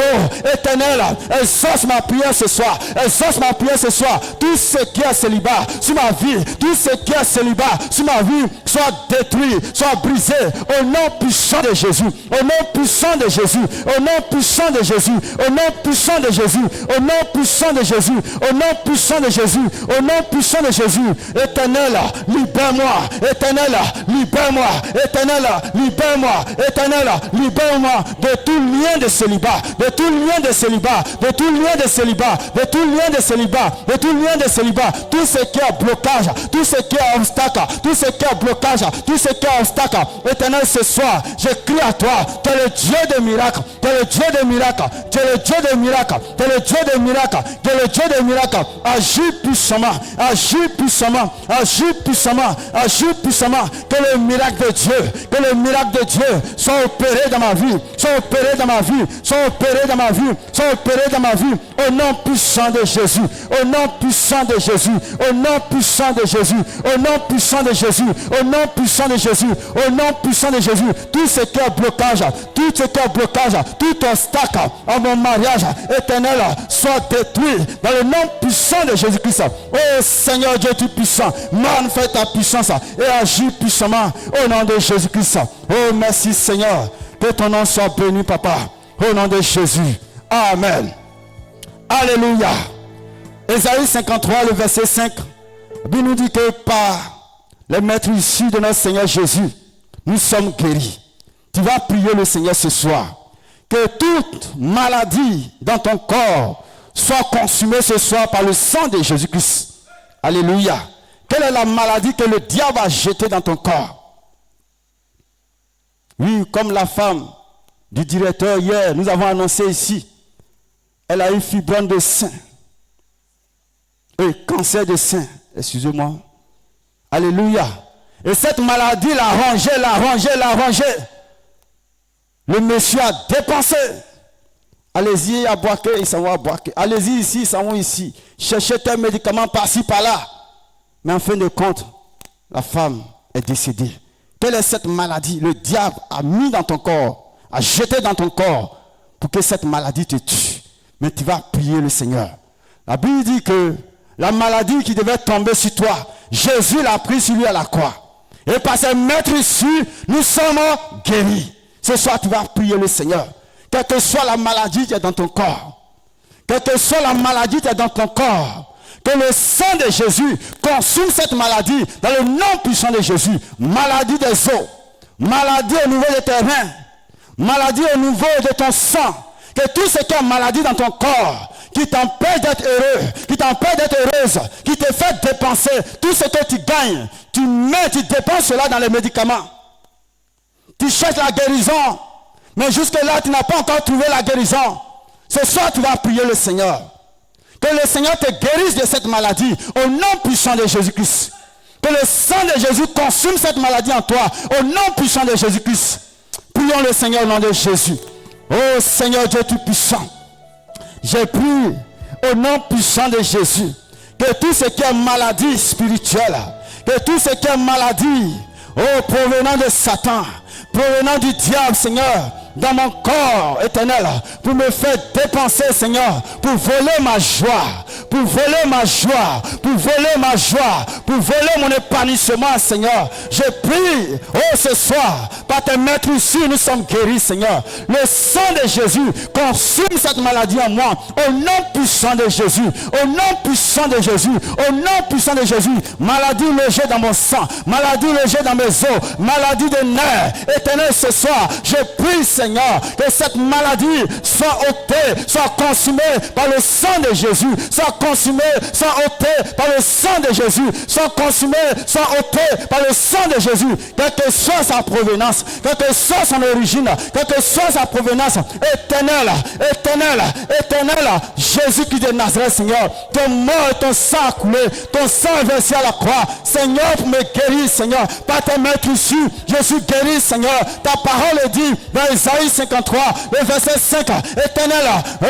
Éternel, exauce ma prière ce soir. Exauce ma prière ce soir. Tout ce qui est célibat sur ma vie, tout ce qui est célibat sur ma vie, soit détruit, soit brisé. Au nom puissant de Jésus. Au nom puissant de Jésus. Au nom puissant de Jésus. Au nom puissant de Jésus. Au nom puissant de Jésus. Au nom puissant de Jésus. Au nom puissant de Jésus. Éternel, libère-moi. Éternel, libère-moi. Éternel, libère-moi. Éternel, libère-moi de tout lien de célibat. De tout lien de célibat. De tout lien de célibat. De tout lien de célibat. De tout lien de célibat. Tout ce qui est blocage. Tout ce qui est obstacle. Tout ce qui est blocage. Tout ce qui est obstacle. Éternel, ce soir, je crie à toi. Tu es le Dieu des miracles. Tu es le Dieu des miracles. Tu es le Dieu des miracles. Tu es le Dieu des miracles. Tu es le Dieu des miracles. Agis puissamment. Agis puissamment. Agis puissamment. Agis puissamment. Que le miracle de Dieu. Que le miracle de Dieu soit opéré dans ma vie. Soit opéré dans ma vie. Soit opéré dans ma vie. Soit opéré dans ma vie. Au nom puissant de Jésus. Au nom puissant de Jésus. Au nom puissant de Jésus. Au nom puissant de Jésus. Au nom puissant de Jésus. Au nom puissant de Jésus. Tout ce qui est blocage. Tout ce qui est blocage. Tout obstacle à mon mariage éternel soit détruit dans le nom puissant de Jésus-Christ. Oh Seigneur Dieu Tout-Puissant, manifeste ta puissance et agis puissamment au nom de Jésus-Christ. Oh merci Seigneur. Que ton nom soit béni, Papa. Au nom de Jésus. Amen. Alléluia. Ésaïe 53, le verset 5. Il nous dit que par les maîtres issus de notre Seigneur Jésus, nous sommes guéris. Tu vas prier le Seigneur ce soir. Que toute maladie dans ton corps soit consumée ce soir par le sang de Jésus-Christ. Alléluia. Quelle est la maladie que le diable a jetée dans ton corps? Oui, comme la femme du directeur hier, nous avons annoncé ici. Elle a eu fibrome de sein. Et cancer de sein. Excusez-moi. Alléluia. Et cette maladie l'a rangée. Le monsieur a dépensé. Allez-y à Boaké, ils s'en vont à Boaké. Allez-y ici, ils s'en vont ici. Cherchez tes médicaments par-ci, par-là. Mais en fin de compte, la femme est décédée. Quelle est cette maladie? Le diable a mis dans ton corps, a jeté dans ton corps pour que cette maladie te tue. Mais tu vas prier le Seigneur. La Bible dit que la maladie qui devait tomber sur toi, Jésus l'a pris sur lui à la croix. Et par ses maîtres issus, nous sommes guéris. Ce soir, tu vas prier le Seigneur. Quelle que soit la maladie qui est dans ton corps, quelle que soit la maladie qui est dans ton corps, que le sang de Jésus consume cette maladie dans le nom puissant de Jésus. Maladie des os, maladie au niveau de tes reins, maladie au niveau de ton sang. Que tout ce qui est maladie dans ton corps, qui t'empêche d'être heureux, qui t'empêche d'être heureuse, qui te fait dépenser tout ce que tu gagnes, tu dépenses cela dans les médicaments. Tu cherches la guérison, mais jusque-là, tu n'as pas encore trouvé la guérison. Ce soir, tu vas prier le Seigneur. Que le Seigneur te guérisse de cette maladie, au nom puissant de Jésus-Christ. Que le sang de Jésus consume cette maladie en toi. Au nom puissant de Jésus-Christ. Prions le Seigneur au nom de Jésus. Oh Seigneur Dieu Tout-Puissant. J'ai prié au nom puissant de Jésus. Que tout ce qui est maladie spirituelle, que tout ce qui est maladie, oh provenant de Satan, provenant du diable, Seigneur, dans mon corps éternel, pour me faire dépenser, Seigneur, pour voler ma joie, pour voler ma joie, pour voler ma joie, pour voler mon épanouissement, Seigneur. Je prie, oh ce soir, par tes maîtres ici, nous sommes guéris, Seigneur. Le sang de Jésus consume cette maladie en moi, au nom puissant de Jésus, au nom puissant de Jésus, au nom puissant de Jésus. Maladie logée dans mon sang, maladie logée dans mes os, maladie de nerfs, éternel, ce soir, je prie, Seigneur, que cette maladie soit ôtée, soit consumée par le sang de Jésus, soit consumée, soit ôtée par le sang de Jésus, soit consumée, soit ôtée par le sang de Jésus, quelle que soit sa provenance, quelle que soit son origine, quelle que soit sa provenance, éternelle, éternelle, éternelle, Jésus qui de Nazareth, Seigneur, ton mort et ton sang a coulé, ton sang est versé à la croix, Seigneur, pour me guérir, Seigneur, par tes maîtres ici, je suis guéri, Seigneur, ta parole dit dans Isaïe 53, le verset 5, éternel,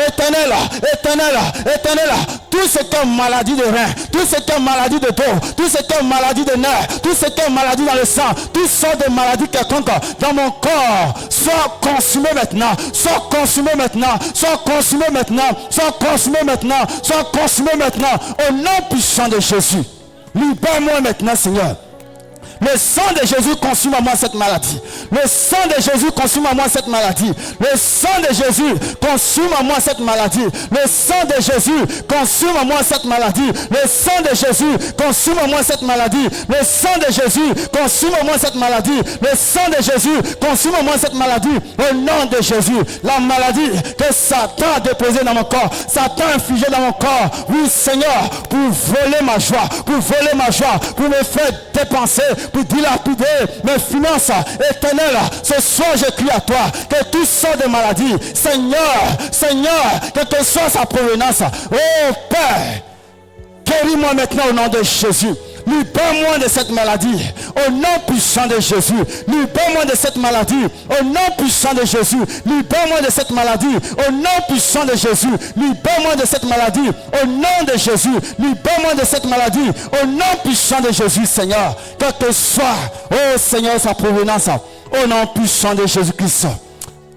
éternel, éternel, éternel, tout ce qui est maladie de rein, tout ce qui est maladie de dos, tout ce qui est maladie de nerfs, tout ce qui est maladie dans le sang, toutes sortes de maladies quelconques dans mon corps, soit consumé maintenant, soit consumé maintenant, soit consumé maintenant, soit consumé maintenant, soit consumé maintenant, au nom puissant de Jésus. Libère-moi maintenant, Seigneur. Le sang de Jésus consume à moi cette maladie. Le sang de Jésus consume à moi cette maladie. Le sang de Jésus consume à moi cette maladie. Le sang de Jésus consume à moi cette maladie. Le sang de Jésus consume à moi cette maladie. Le sang de Jésus consume à moi cette maladie. Le sang de Jésus consume à moi cette maladie. Au nom de Jésus, la maladie que Satan a déposée dans mon corps, Satan a infligé dans mon corps, oui Seigneur, pour voler ma joie, pour voler ma joie, pour me faire dépenser, pour dilapider mes finances éternelles. Ce soir, je crie à toi que toutes sortes de maladies, Seigneur, Seigneur, quelle que soit sa provenance, oh Père, guéris-moi maintenant au nom de Jésus. Libère-moi de cette maladie, au nom puissant de Jésus. Libère-moi de cette maladie, au nom puissant de Jésus. Libère-moi de cette maladie, au nom puissant de Jésus. Libère-moi de cette maladie, au nom de Jésus. Libère-moi de cette maladie, au nom puissant de Jésus, Seigneur. Quel que soit, oh Seigneur, sa provenance, au nom puissant de Jésus-Christ.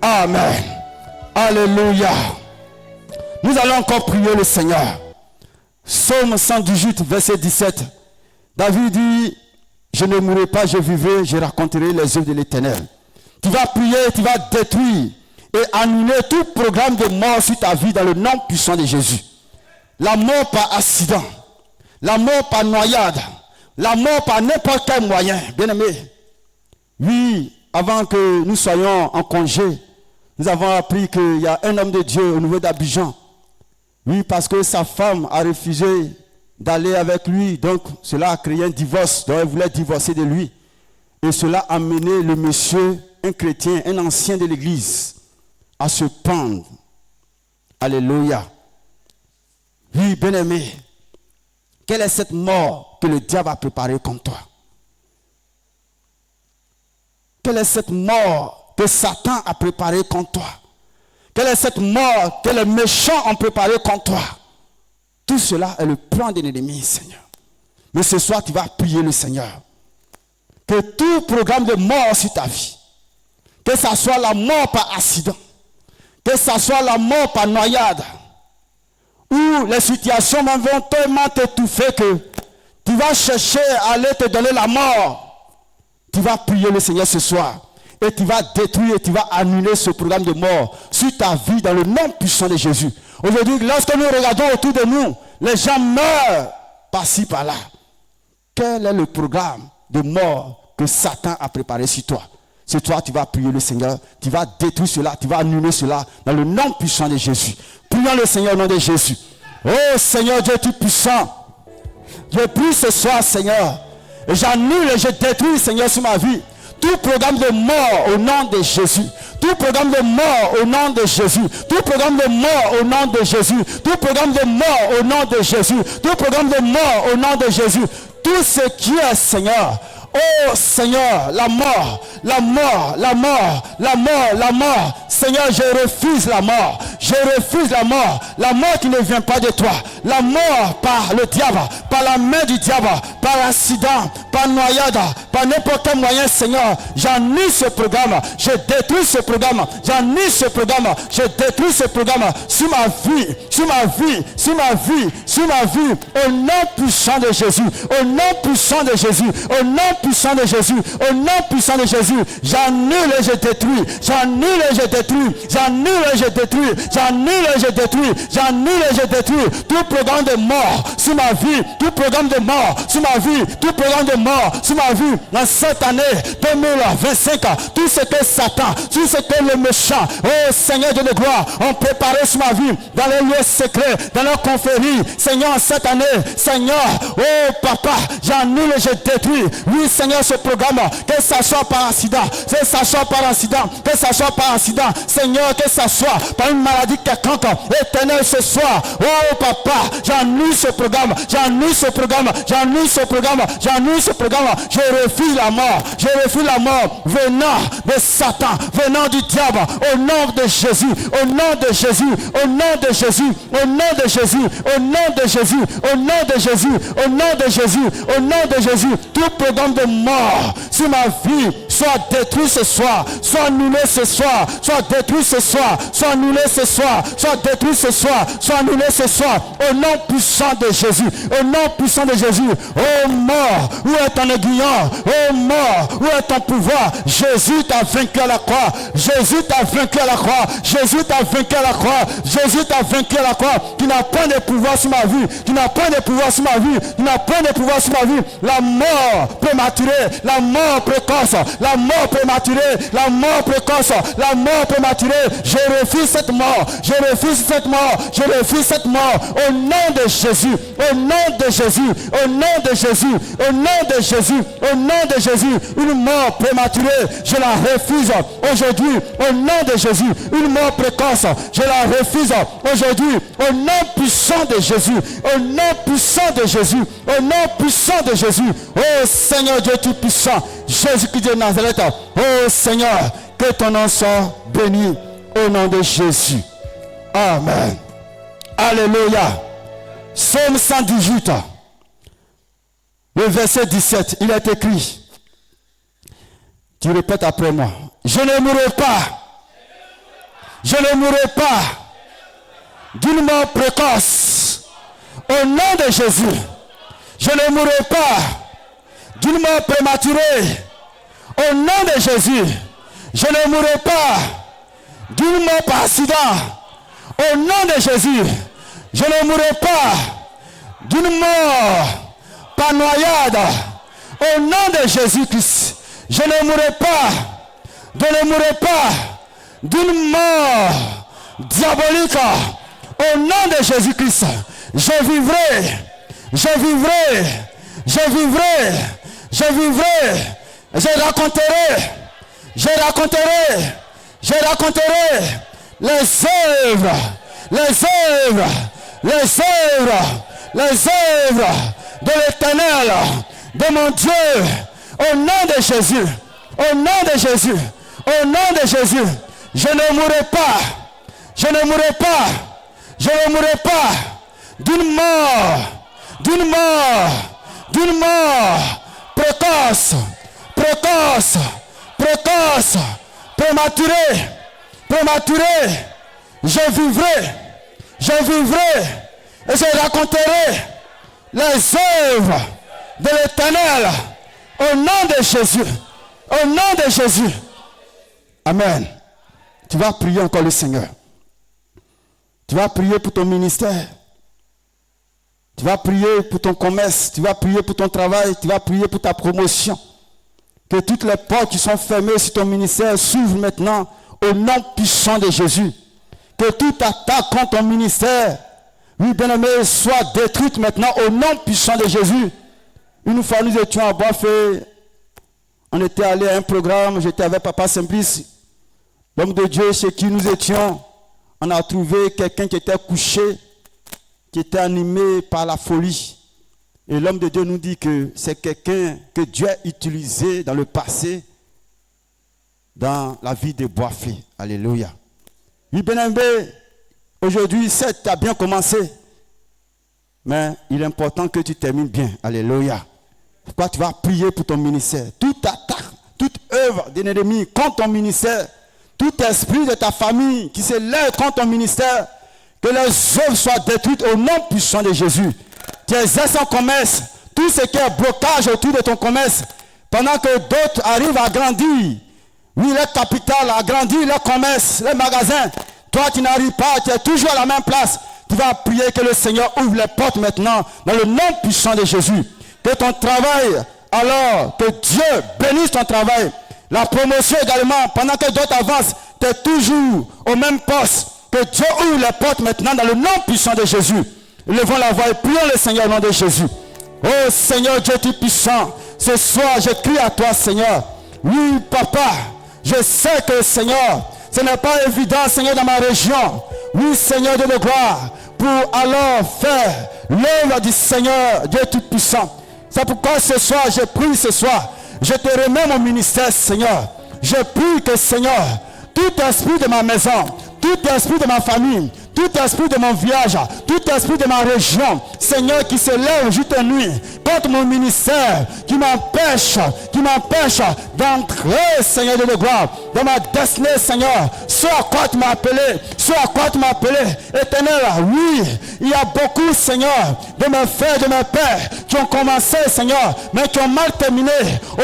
Amen. Alléluia. Nous allons encore prier le Seigneur. Psaume 118, verset 17. David dit, je ne mourrai pas, je vivrai, je raconterai les œuvres de l'Éternel. Tu vas prier, tu vas détruire et annuler tout programme de mort sur ta vie dans le nom puissant de Jésus. La mort par accident, la mort par noyade, la mort par n'importe quel moyen. Bien aimé, oui, avant que nous soyons en congé, nous avons appris qu'il y a un homme de Dieu au niveau d'Abidjan. Oui, parce que sa femme a refusé d'aller avec lui, donc cela a créé un divorce, donc elle voulait divorcer de lui. Et cela a amené le monsieur, un chrétien, un ancien de l'église, à se pendre. Alléluia. Oui, bien-aimé, quelle est cette mort que le diable a préparée contre toi? Quelle est cette mort que Satan a préparée contre toi? Quelle est cette mort que les méchants ont préparée contre toi? Tout cela est le plan de l'ennemi, Seigneur. Mais ce soir, tu vas prier le Seigneur. Que tout programme de mort sur ta vie, que ce soit la mort par accident, que ce soit la mort par noyade, ou les situations vont tellement t'étouffer que tu vas chercher à aller te donner la mort. Tu vas prier le Seigneur ce soir. Et tu vas détruire, tu vas annuler ce programme de mort sur ta vie dans le nom puissant de Jésus. Aujourd'hui, lorsque nous regardons autour de nous, les gens meurent par-ci, par-là. Quel est le programme de mort que Satan a préparé sur toi? C'est toi, tu vas prier le Seigneur, tu vas détruire cela, tu vas annuler cela dans le nom puissant de Jésus. Prions le Seigneur au nom de Jésus. Oh Seigneur Dieu Tout-Puissant, je prie ce soir, Seigneur, et j'annule et je détruis, Seigneur, sur ma vie, tout programme de mort au nom de Jésus. Tout programme de mort au nom de Jésus. Tout programme de mort au nom de Jésus. Tout programme de mort au nom de Jésus. Tout programme de mort au nom de Jésus. tout ce qui est, Seigneur, oh Seigneur, la mort, la mort, la mort, la mort, la mort. Seigneur, je refuse la mort. Je refuse la mort. La mort qui ne vient pas de toi. La mort par le diable, par la main du diable, par accident, par noyade, par n'importe quel moyen, Seigneur. J'annule ce programme. Je détruis ce programme. J'annule ce programme. Je détruis ce programme sur ma vie, sur ma vie, sur ma vie, sur ma vie. Au nom puissant de Jésus. Au nom puissant de Jésus. Au nom puissant de Jésus. Au nom puissant de Jésus. J'annule et je détruis. J'annule et je détruis. J'annule et je détruis. J'annule et je détruis. J'annule et je détruis. Tout programme de mort sur ma vie. Tout programme de mort sur ma vie. Tout programme de mort sur ma vie. Dans cette année 2025. Tout ce que Satan, tout ce que le méchant, oh Seigneur de gloire, ont préparé sur ma vie. Dans les lieux secrets. Dans leurs conféries. Seigneur, cette année. Seigneur, oh Papa, j'annule et je détruis. Oui, Seigneur, ce programme, que ça soit par accident, que ça soit par accident, que ça soit par accident, Seigneur, que ça soit par une maladie quelconque, éternel ce soir. Oh Papa, j'annule ce programme, j'annule ce programme, j'annule ce programme, j'annule ce programme. Je refuse la mort, je refuse la mort venant de Satan, venant du diable, au nom de Jésus, au nom de Jésus, au nom de Jésus, au nom de Jésus, au nom de Jésus, au nom de Jésus, au nom de Jésus, au nom de Jésus. Tout programme de mort sur ma vie soit détruit ce soir, soit annulé ce soir, soit détruit ce soir, soit annulé ce soir, soit détruit ce soir, soit annulé ce soir, au nom puissant de Jésus, au nom puissant de Jésus. Oh mort, où est ton aiguillon? Oh mort, où est ton pouvoir? Jésus t'a vaincu à la croix, Jésus t'a vaincu à la croix, Jésus t'a vaincu à la croix, Jésus t'a vaincu à la croix. Tu n'as pas de pouvoir sur ma vie, tu n'as pas de pouvoir sur ma vie, tu n'as pas de pouvoir sur ma vie. La mort prématurée, la mort précoce, la mort prématurée, la mort précoce, la mort prématurée. Je refuse cette mort, je refuse cette mort, je refuse cette mort. Au nom de Jésus, au nom de Jésus, au nom de Jésus, au nom de Jésus, au nom de Jésus. Une mort prématurée, je la refuse aujourd'hui. Au nom de Jésus, une mort précoce, je la refuse aujourd'hui. Au nom puissant de Jésus, au nom puissant de Jésus, au nom puissant de Jésus. Oh Seigneur Dieu Tout-Puissant, Jésus-Christ de Nazareth. Oh Seigneur, que ton nom soit béni au nom de Jésus. Amen. Alléluia. Psaume 118, le verset 17, il est écrit. Tu répètes après moi. Je ne mourrai pas. Je ne mourrai pas d'une mort précoce. Au nom de Jésus. Je ne mourrai pas d'une mort prématurée. Au nom de Jésus. Je ne mourrai pas d'une mort par accident. Au nom de Jésus. Je ne mourrai pas d'une mort par noyade. Au nom de Jésus-Christ. Je ne mourrai pas. Je ne mourrai pas d'une mort diabolique. Au nom de Jésus-Christ. Je vivrai. Je vivrai. Je vivrai. Je vivrai. Je raconterai. Je raconterai. Je raconterai les œuvres. Les œuvres. Les œuvres. Les œuvres de l'Éternel. De mon Dieu. Au nom de Jésus. Au nom de Jésus. Au nom de Jésus. Je ne mourrai pas. Je ne mourrai pas. Je ne mourrai pas d'une mort. D'une mort. D'une mort précoce. Précoce. Précoce. Prématuré. Prématuré. Je vivrai. Je vivrai. Et je raconterai les œuvres de l'Éternel. Au nom de Jésus. Au nom de Jésus. Amen. Tu vas prier encore le Seigneur. Tu vas prier pour ton ministère. Tu vas prier pour ton commerce. Tu vas prier pour ton travail. Tu vas prier pour ta promotion. Que toutes les portes qui sont fermées sur ton ministère s'ouvrent maintenant au nom puissant de Jésus. Que toute attaque contre ton ministère, oui, bien-aimé, soit détruite maintenant au nom puissant de Jésus. Une fois, nous étions à Boisfait. On était allé à un programme. J'étais avec Papa Simplice, l'homme de Dieu chez qui nous étions. On a trouvé quelqu'un qui était couché, qui était animé par la folie. Et l'homme de Dieu nous dit que c'est quelqu'un que Dieu a utilisé dans le passé, dans la vie de Boisfé. Alléluia. Oui, bien-aimé, aujourd'hui, certes, tu as bien commencé, mais il est important que tu termines bien. Alléluia. Pourquoi tu vas prier pour ton ministère? Toute attaque, toute œuvre d'un ennemi contre ton ministère, tout esprit de ta famille qui se lève contre ton ministère, que les œuvres soient détruites au nom puissant de Jésus. Tu exerces un commerce, tout ce qui est blocage autour de ton commerce, pendant que d'autres arrivent à grandir. Oui, le capital a grandi, le commerce, les magasins. Toi, tu n'arrives pas, tu es toujours à la même place. Tu vas prier que le Seigneur ouvre les portes maintenant, dans le nom puissant de Jésus. Que ton travail, alors, que Dieu bénisse ton travail. La promotion également, pendant que d'autres avancent, tu es toujours au même poste. Que Dieu ouvre les portes maintenant, dans le nom puissant de Jésus. Levons la voix et prions le Seigneur au nom de Jésus. Oh Seigneur Dieu tout puissant, ce soir je crie à toi Seigneur. Oui papa, je sais que Seigneur, ce n'est pas évident Seigneur dans ma région. Oui Seigneur de gloire, pour alors faire l'œuvre du Seigneur Dieu tout puissant. C'est pourquoi ce soir je prie ce soir. Je te remets mon ministère Seigneur. Je prie que Seigneur, tout esprit de ma maison, tout esprit de ma famille, tout esprit de mon village, tout esprit de ma région, Seigneur, qui se lève jour et nuit contre mon ministère, qui m'empêche d'entrer, Seigneur de gloire, dans ma destinée, Seigneur, ce à quoi tu m'as appelé, Éternel, oui, il y a beaucoup, Seigneur, de mes frères, de mes pères, qui ont commencé, Seigneur, mais qui ont mal terminé.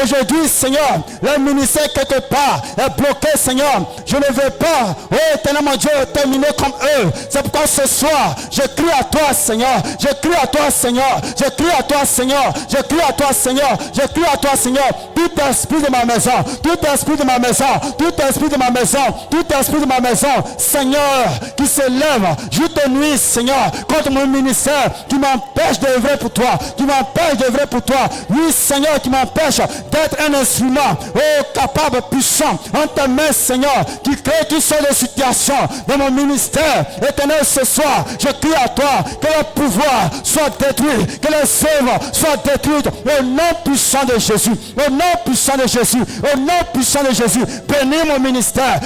Aujourd'hui, Seigneur, le ministère quelque part est bloqué, Seigneur. Je ne veux pas, oh éternel mon Dieu, terminer comme eux. C'est pourquoi ce soir, je crie à toi, Seigneur. Je crie à toi, Seigneur. Je crie à toi, Seigneur. Je crie à toi, Seigneur. Je crie à toi, Seigneur. Tout esprit de ma maison, tout esprit de ma maison, tout esprit de ma maison, tout esprit de ma maison, Seigneur, qui se lève jour et nuit, Seigneur, contre mon ministère, qui m'empêche d'œuvrer pour toi, qui m'empêche d'œuvrer pour toi. Oui, Seigneur, qui m'empêche d'être un instrument, oh, capable, puissant, en ta main, Seigneur, qui crée toutes sortes de situations dans mon ministère. Éternel, ce soir, je crie à toi que le pouvoir soit détruit, que les œuvres soient détruites au nom puissant de Jésus, au nom puissant de Jésus, au nom puissant de Jésus. Bénis mon ministère,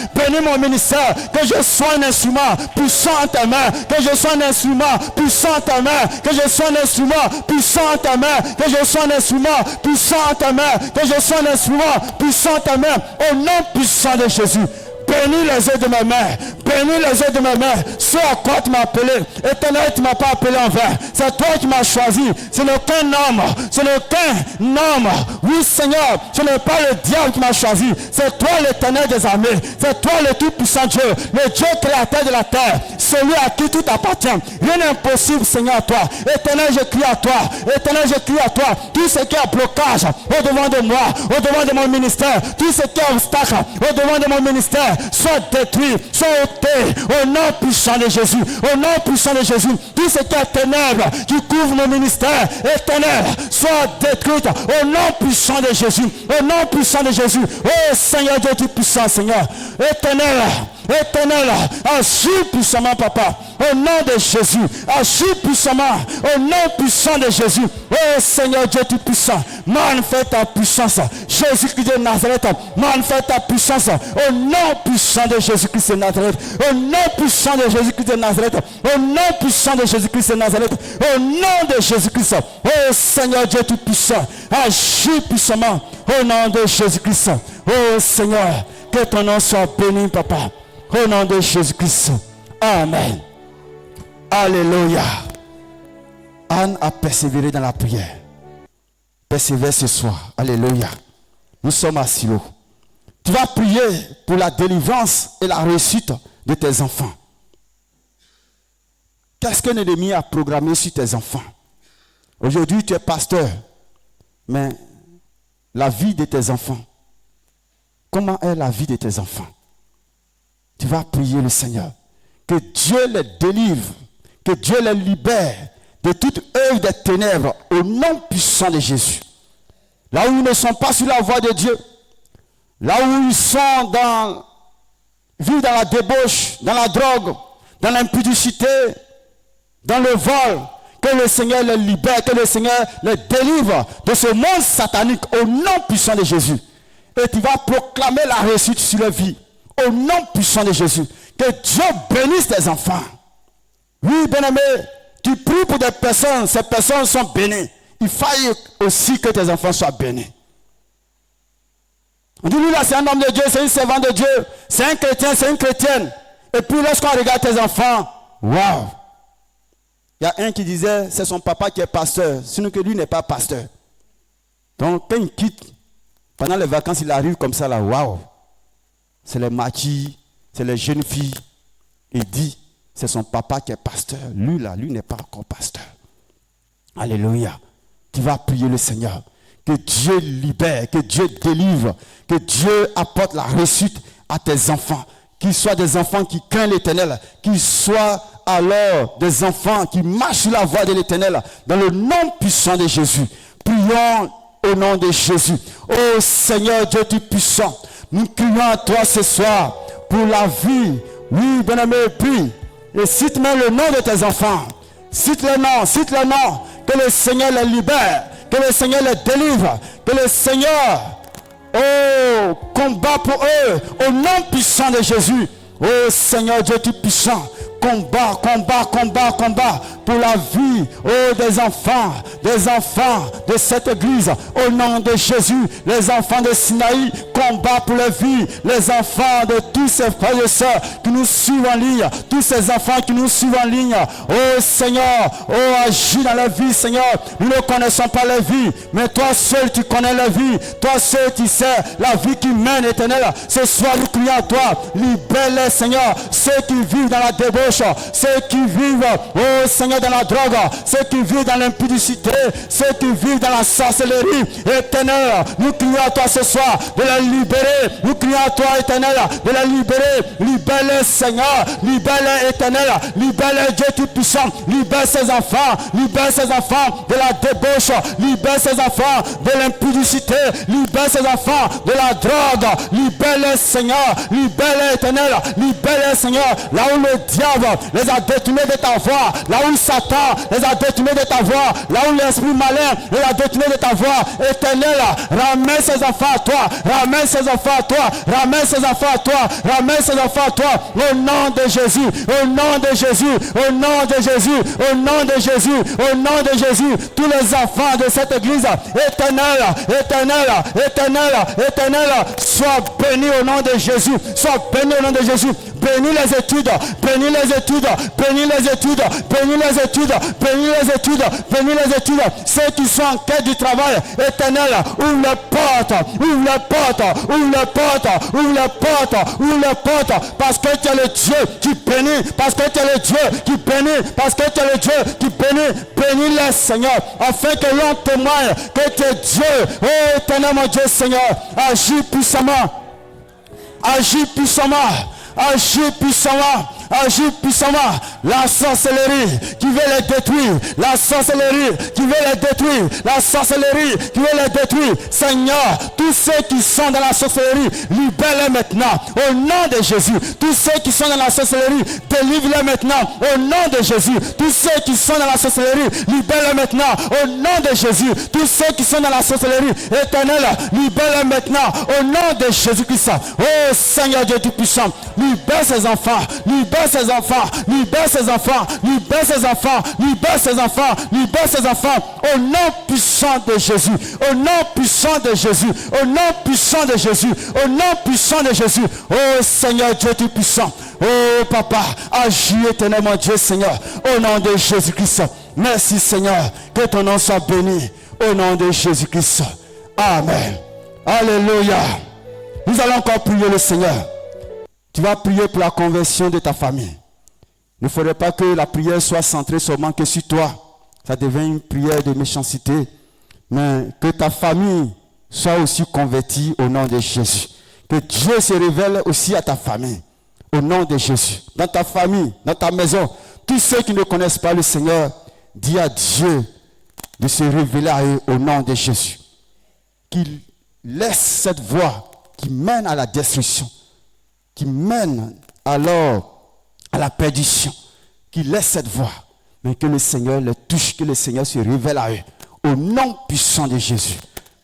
que je sois un instrument puissant en ta main, que je sois un instrument puissant en ta main, que je sois un instrument puissant en ta main, que je sois un instrument puissant en ta main, que je sois un instrument puissant en ta main, au nom puissant de Jésus. Bénis les œuvres de mes mains. Bénis les œuvres de mes mains. Ce à quoi tu m'as appelé. Éternel, tu ne m'as pas appelé en vain. C'est toi qui m'as choisi. Ce n'est aucun homme. Ce n'est aucun homme. Oui, Seigneur, ce n'est pas le diable qui m'a choisi. C'est toi l'éternel des armées. C'est toi le tout-puissant Dieu. Le Dieu créateur de la terre. Celui à qui tout appartient. Rien n'est impossible, Seigneur, à toi. Éternel, je crie à toi. Éternel, je crie à toi. Tout ce qui est blocage au-devant de moi, au-devant de mon ministère, tout ce qui est obstacle au-devant de mon ministère, soit détruit, soit ôté au nom puissant de Jésus, au nom puissant de Jésus. Tout ce qui est ténèbres qui couvre mon ministère, Éternel, soit détruite au nom puissant de Jésus, au nom puissant de Jésus. Oh Seigneur Dieu tout puissant, Seigneur, Éternel, agis puissamment, papa, au nom de Jésus, agis puissamment, au nom puissant de Jésus. Oh Seigneur Dieu tout puissant, manifeste ta puissance, Jésus-Christ de Nazareth, manifeste ta puissance, au nom puissant de Jésus-Christ de Nazareth, au nom puissant de Jésus-Christ de Nazareth, au nom puissant de Jésus-Christ de Nazareth, au nom de Jésus-Christ. Oh Seigneur Dieu tout puissant, agis puissamment, au nom de Jésus-Christ. Oh Seigneur, que ton nom soit béni, papa. Au nom de Jésus-Christ. Amen. Alléluia. Anne a persévéré dans la prière. Persévère ce soir. Alléluia. Nous sommes à Silo. Tu vas prier pour la délivrance et la réussite de tes enfants. Qu'est-ce que l'ennemi a programmé sur tes enfants? Aujourd'hui, tu es pasteur. Mais la vie de tes enfants, comment est la vie de tes enfants? Tu vas prier le Seigneur. Que Dieu les délivre. Que Dieu les libère de toute œuvre des ténèbres au nom puissant de Jésus. Là où ils ne sont pas sur la voie de Dieu. Là où ils sont vivent dans la débauche, dans la drogue, dans l'impudicité, dans le vol. Que le Seigneur les libère, que le Seigneur les délivre de ce monde satanique au nom puissant de Jésus. Et tu vas proclamer la réussite sur leur vie au nom puissant de Jésus. Que Dieu bénisse tes enfants. Oui, bien-aimé, tu pries pour des personnes, ces personnes sont bénies. Il faille aussi que tes enfants soient bénis. On dit, lui là, c'est un homme de Dieu, c'est une servante de Dieu, c'est un chrétien, c'est une chrétienne. Et puis lorsqu'on regarde tes enfants, waouh! Il y a un qui disait, c'est son papa qui est pasteur, sinon que lui n'est pas pasteur. Donc quand il quitte, pendant les vacances, il arrive comme ça là, waouh! C'est les martyrs, c'est les jeunes filles. Il dit, c'est son papa qui est pasteur. Lui là, lui n'est pas encore pasteur. Alléluia. Tu vas prier le Seigneur. Que Dieu libère, que Dieu délivre, que Dieu apporte la réussite à tes enfants. Qu'ils soient des enfants qui craignent l'Éternel, qu'ils soient alors des enfants qui marchent sur la voie de l'Éternel, dans le nom puissant de Jésus. Prions au nom de Jésus. Oh Seigneur Dieu tout puissant, nous crions à toi ce soir pour la vie. Oui, bien-aimé, prie. Et cite même le nom de tes enfants. Cite le nom. Que le Seigneur les libère, que le Seigneur les délivre, que le Seigneur, combat pour eux, au nom puissant de Jésus. Oh Seigneur Dieu tout puissant, combat pour la vie, des enfants de cette église, au nom de Jésus. Les enfants de Sinaï, combat pour la vie, les enfants de tous ces frères et sœurs qui nous suivent en ligne, tous ces enfants qui nous suivent en ligne. Oh Seigneur, agis dans la vie, Seigneur. Nous ne connaissons pas la vie, mais toi seul tu connais la vie, toi seul tu sais la vie qui mène éternelle. Ce soir nous crions à toi, libère-les Seigneur, ceux qui vivent dans la débauche, ceux qui vivent, oh Seigneur, dans la drogue, ceux qui vivent dans l'impudicité, ceux qui vivent dans la sorcellerie, éternel, nous crions à toi ce soir de la libérer, nous crions à toi éternel de la libérer, libère-les Seigneur, libère-les éternel, libère-les Dieu tout puissant, libère ses enfants de la débauche, libère ses enfants de l'impudicité, libère ses enfants de la drogue, libère-les Seigneur, libère-les éternel, libère-les Seigneur, là où le diable les a détournés de ta voix, là où Satan les a détournés de ta voix, là où l'esprit malin les a détournés de ta voix, éternel, ramène ces enfants à toi, ramène ces enfants à toi, ramène ces enfants à toi, ramène ces enfants à toi, au nom de Jésus, au nom de Jésus, au nom de Jésus, au nom de Jésus, au nom de Jésus, tous les enfants de cette église, éternel, éternel, éternel, éternel, sois béni au nom de Jésus, sois béni au nom de Jésus, bénis les études, bénis les études, bénis les études, bénis les études, bénis les études, bénis les études, ceux qui sont en quête du travail, éternel, ouvre les portes, ouvre les portes, ouvre les portes, ouvre les portes, ouvre les portes, parce que tu es le Dieu qui bénit, parce que tu es le Dieu qui bénit, parce que tu es le Dieu qui bénit, bénis-les Seigneur, afin que l'on témoigne que tu es Dieu, oh éternel mon Dieu Seigneur, agis puissamment, agis puissamment, agis puissamment, agis puissamment, la sorcellerie qui veut les détruire, la sorcellerie qui veut les détruire, la sorcellerie qui veut les détruire, Seigneur, tous ceux qui sont dans la sorcellerie, libère-les maintenant, au nom de Jésus, tous ceux qui sont dans la sorcellerie, délivre-les maintenant, au nom de Jésus, tous ceux qui sont dans la sorcellerie, libère-les maintenant, au nom de Jésus, tous ceux qui sont dans la sorcellerie, éternel, libère-les maintenant, au nom de Jésus-Christ, oh Seigneur Dieu Tout-Puissant, libère ses enfants, libère ses enfants, libère ses enfants, libère ses enfants, libère ses enfants, libère ses enfants, au nom puissant de Jésus, au nom puissant de Jésus, au nom puissant de Jésus, au nom puissant de Jésus, oh Seigneur Dieu Tout-Puissant, oh Papa, agis éternellement Dieu Seigneur, au nom de Jésus-Christ, merci Seigneur, que ton nom soit béni, au nom de Jésus-Christ, amen, alléluia, nous allons encore prier le Seigneur. Tu vas prier pour la conversion de ta famille. Il ne faudrait pas que la prière soit centrée seulement que sur toi. Ça devient une prière de méchanceté. Mais que ta famille soit aussi convertie au nom de Jésus. Que Dieu se révèle aussi à ta famille. Au nom de Jésus. Dans ta famille, dans ta maison. Tous ceux qui ne connaissent pas le Seigneur, dis à Dieu de se révéler à eux au nom de Jésus. Qu'il laisse cette voie qui mène à la destruction, qui mène alors à la perdition, qui laisse cette voie. mais que le Seigneur les touche, que le Seigneur se révèle à eux. Au nom puissant de Jésus.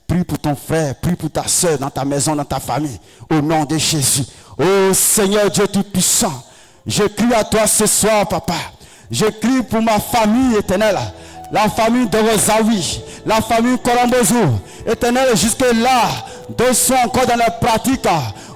Prie pour ton frère, prie pour ta soeur, dans ta maison, dans ta famille. Au nom de Jésus. Oh Seigneur Dieu Tout-Puissant, je crie à toi ce soir, papa. Je crie pour ma famille éternelle. La famille de Rosawi, la famille Colombozo, éternel, jusque-là, d'autres sont encore dans la pratique,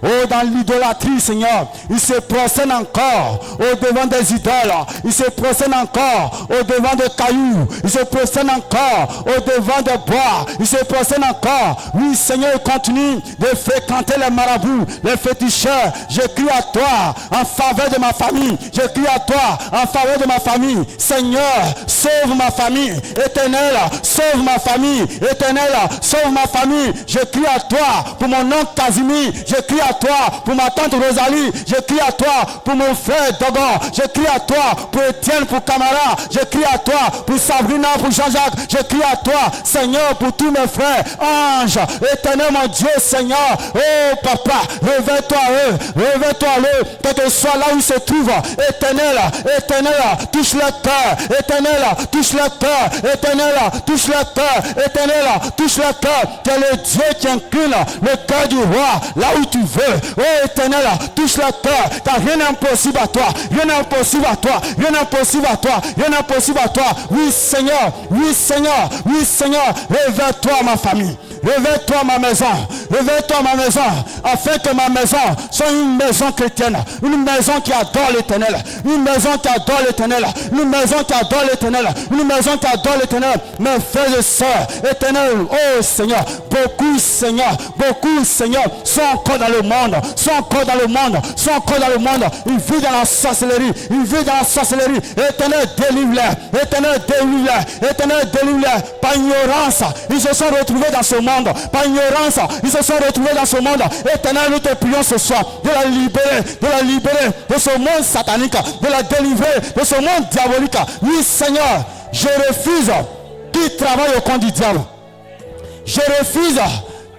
oh, dans l'idolâtrie, Seigneur. Ils se procèdent encore au devant des idoles, ils se procèdent encore au devant des cailloux, ils se procèdent encore au devant des bois, ils se procèdent encore. Oui, Seigneur, continue de fréquenter les marabouts, les féticheurs. Je crie à toi en faveur de ma famille, je crie à toi en faveur de ma famille. Seigneur, sauve ma famille. Éternel, sauve ma famille. Éternel, sauve ma famille. Je crie à toi pour mon oncle Casimir. Je crie à toi pour ma tante Rosalie. Je crie à toi pour mon frère Dogon. Je crie à toi pour Étienne, pour Camara. Je crie à toi pour Sabrina, pour Jean-Jacques. Je crie à toi, Seigneur, pour tous mes frères. Ange, éternel mon Dieu, Seigneur. Oh papa, réveille-toi à eux. Réveille-toi à eux. Que ce soit là où ils se trouvent. Éternel, éternel, touche leur cœur. Éternel, touche leur cœur. Éternel, touche leur cœur. Éternel, touche leur cœur. Tu es le Dieu qui incline le cœur du roi là où tu veux. Oh éternel, touche leur cœur. Car rien n'est impossible à toi. Rien n'est impossible à toi. Rien n'est impossible à toi. Rien n'est impossible à toi. Oui Seigneur. Oui Seigneur. Oui Seigneur. Réveille-toi ma famille. Réveille-toi ma maison. Réveille-toi ma maison. Afin que ma maison soit une maison chrétienne. Une maison qui adore l'éternel. Une maison qui adore l'éternel. Une maison qui adore l'éternel. Une maison qui adore l'éternel. Mes frères et sœurs, éternel, oh Seigneur, beaucoup Seigneur, sont encore dans le monde, sont encore dans le monde. Ils vivent dans la sorcellerie, Éternel, délivre-les, éternel, délivre-les, par ignorance, ils se sont retrouvés dans ce monde, Éternel, nous te prions ce soir, de la libérer de ce monde satanique, de la délivrer de ce monde diabolique. Oui Seigneur, je refuse qu'il travaille au compte du diable. Je refuse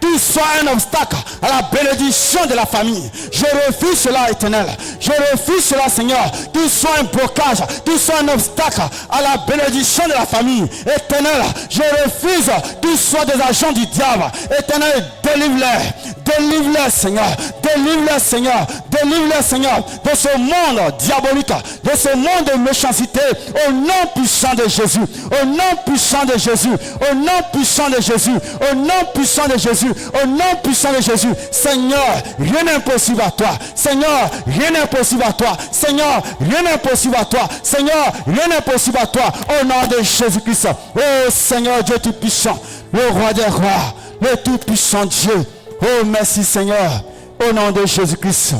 qu'il soit un obstacle à la bénédiction de la famille. Je refuse cela, éternel. Je refuse cela, Seigneur. Qu'il soit un blocage, qu'il soit un obstacle à la bénédiction de la famille. Éternel, je refuse qu'il soit des agents du diable. Éternel, délivre-les. Délivre-les, Seigneur. Délivre-les, Seigneur. Délivre-les, Seigneur, de ce monde diabolique, de ce monde de méchanceté. Au nom puissant de Jésus. Au nom puissant de Jésus. Au nom puissant de Jésus. Au nom puissant de Jésus. Au nom puissant de Jésus. Seigneur, rien n'est impossible à toi. Seigneur, rien n'est impossible à toi. Seigneur, rien n'est impossible à toi. Seigneur, rien n'est impossible à toi. Au nom de Jésus-Christ. Oh Seigneur Dieu Tout-Puissant, le roi des rois, le Tout-Puissant Dieu. Oh merci Seigneur. Au nom de Jésus-Christ.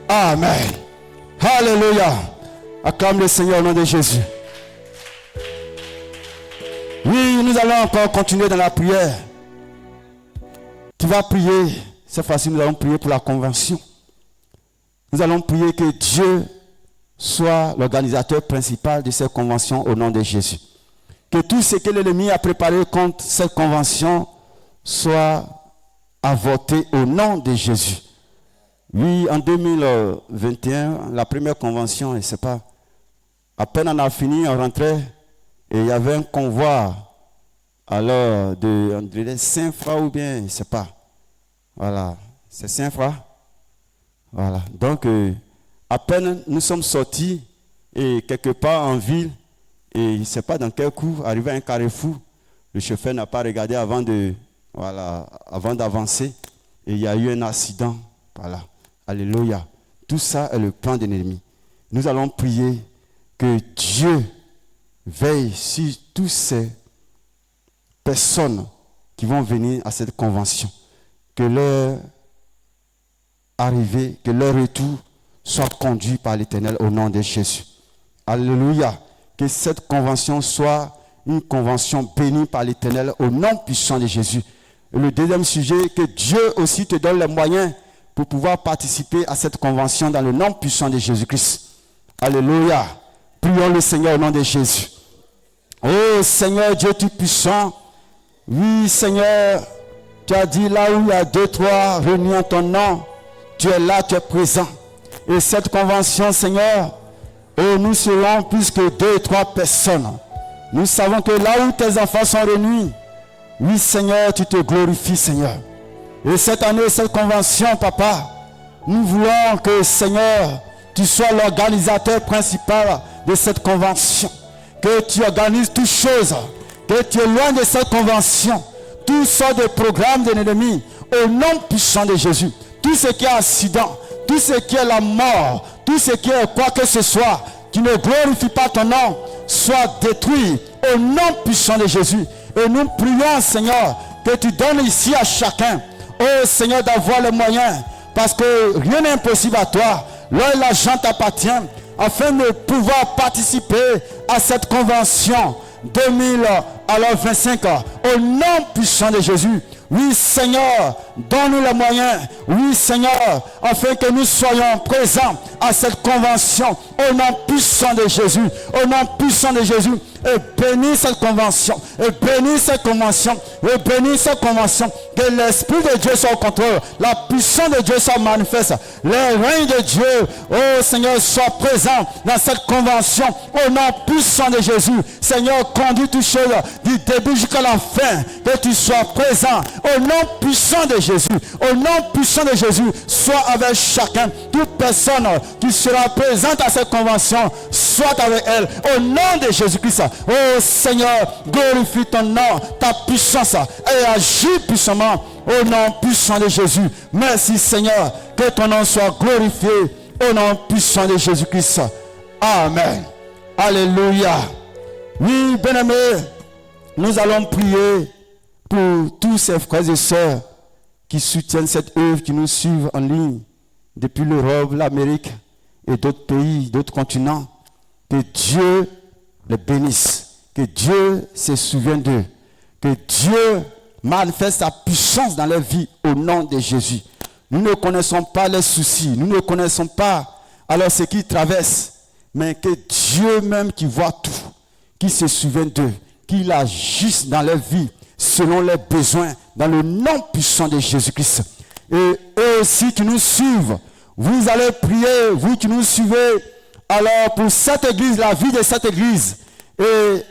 Amen. Alléluia. Acclame le Seigneur au nom de Jésus. Oui, nous allons encore continuer dans la prière. Tu vas prier. Cette fois-ci, nous allons prier pour la convention. Nous allons prier que Dieu soit l'organisateur principal de cette convention au nom de Jésus. Que tout ce que l'ennemi a préparé contre cette convention soit avorté au nom de Jésus. Oui, en 2021, la première convention, et c'est pas, à peine on a fini, on rentrait, et il y avait un convoi, alors, de, on dirait Saint-Fra ou bien, je ne sais pas. Voilà, c'est Saint-Fra. Voilà, donc, à peine nous sommes sortis, et quelque part en ville, et je ne sais pas dans quel coup, arrivé à un carrefour, le chauffeur n'a pas regardé avant d'avancer, et il y a eu un accident. Voilà, alléluia. Tout ça est le plan de l'ennemi. Nous allons prier que Dieu veille sur tous ces personnes qui vont venir à cette convention, que leur arrivée, que leur retour soit conduit par l'Éternel au nom de Jésus. Alléluia. Que cette convention soit une convention bénie par l'Éternel au nom puissant de Jésus. Et le deuxième sujet, que Dieu aussi te donne les moyens pour pouvoir participer à cette convention dans le nom puissant de Jésus-Christ. Alléluia. Prions le Seigneur au nom de Jésus. Oh Seigneur Dieu Tout-Puissant, oui Seigneur, tu as dit là où il y a 2, 3 réunis en ton nom, tu es là, tu es présent. Et cette convention, Seigneur, oh Oh, nous serons plus que 2 ou 3 personnes. Nous savons que là où tes enfants sont réunis, oui Seigneur, tu te glorifies Seigneur. Et cette année, cette convention, papa, nous voulons que Seigneur, tu sois l'organisateur principal de cette convention. Que tu organises toutes choses. Que tu éloignes de cette convention toutes sortes de programmes de l'ennemi au nom puissant de Jésus. Tout ce qui est accident, tout ce qui est la mort, tout ce qui est quoi que ce soit qui ne glorifie pas ton nom, soit détruit au nom puissant de Jésus. Et nous prions, Seigneur, que tu donnes ici à chacun, oh Seigneur, d'avoir les moyens, parce que rien n'est impossible à toi. Là, l'argent t'appartient, afin de pouvoir participer à cette convention 2025 au nom puissant de Jésus. Oui Seigneur, donne-nous les moyens. Oui Seigneur, afin que nous soyons présents à cette convention au nom puissant de Jésus. Au nom puissant de Jésus. Et bénis cette convention. Et bénis cette convention. Et bénis cette convention. Que l'Esprit de Dieu soit au contrôle. La puissance de Dieu soit manifeste. Le règne de Dieu, oh Seigneur, soit présent dans cette convention au nom puissant de Jésus. Seigneur, conduis toutes choses du début jusqu'à la fin. Que tu sois présent au nom puissant de Jésus. Au nom puissant de Jésus, sois avec chacun. Toute personne qui sera présente à cette convention, soit avec elle. Au nom de Jésus-Christ. Oh Seigneur, glorifie ton nom, ta puissance, et agis puissamment au nom puissant de Jésus. Merci Seigneur, que ton nom soit glorifié au nom puissant de Jésus-Christ. Amen. Alléluia. Oui, bien-aimés, nous allons prier pour tous ces frères et sœurs qui soutiennent cette œuvre, qui nous suivent en ligne depuis l'Europe, l'Amérique et d'autres pays, d'autres continents. Que Dieu les bénisse, que Dieu se souvienne d'eux, que Dieu manifeste sa puissance dans leur vie au nom de Jésus. Nous ne connaissons pas les soucis, nous ne connaissons pas alors ce qu'ils traversent, mais que Dieu même qui voit tout, qui se souvient d'eux, qu'il agisse dans leur vie selon leurs besoins, dans le nom puissant de Jésus-Christ. Et eux aussi qui nous suivent, vous allez prier, vous qui nous suivez, alors pour cette église, la vie de cette église, et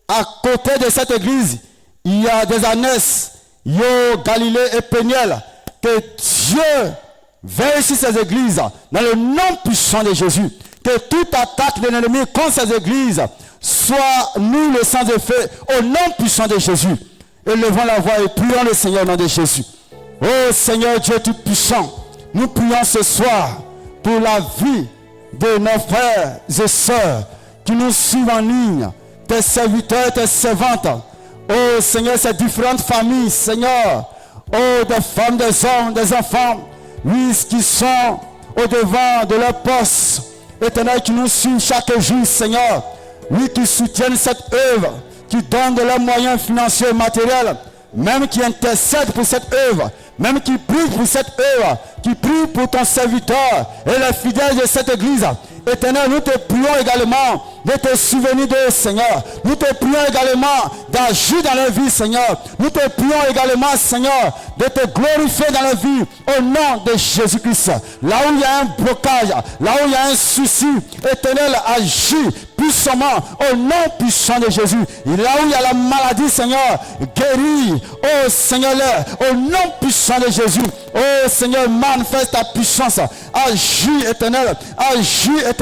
à côté de cette église, il y a des annexes, Yo, Galilée et Péniel, que Dieu veille sur ces églises, dans le nom puissant de Jésus, que toute attaque de l'ennemi contre ces églises soit nous le sans effet, au nom puissant de Jésus. Élevons la voix et prions le Seigneur au nom de Jésus. Oh Seigneur Dieu tout-puissant, nous prions ce soir pour la vie de nos frères et sœurs qui nous suivent en ligne, tes serviteurs, tes servantes. Oh Seigneur, ces différentes familles, Seigneur, oh des femmes, des hommes, des enfants, oui, qui sont au devant de leur poste, Éternel, qui nous suivent chaque jour, Seigneur, oui, qui soutiennent cette œuvre, qui donnent de leurs moyens financiers et matériels, même qui intercèdent pour cette œuvre, même qui prient pour cette œuvre, qui prient pour ton serviteur et les fidèles de cette église. Éternel, nous te prions également de te souvenir d'eux, Seigneur. Nous te prions également d'agir dans leur vie, Seigneur. Nous te prions également, Seigneur, de te glorifier dans leur vie au nom de Jésus-Christ. Là où il y a un blocage, là où il y a un souci, Éternel, agis puissamment au nom puissant de Jésus. Et là où il y a la maladie, Seigneur, guéris, oh Seigneur, au nom puissant de Jésus. Oh Seigneur, manifeste ta puissance. Agis, Éternel, agis, Éternel.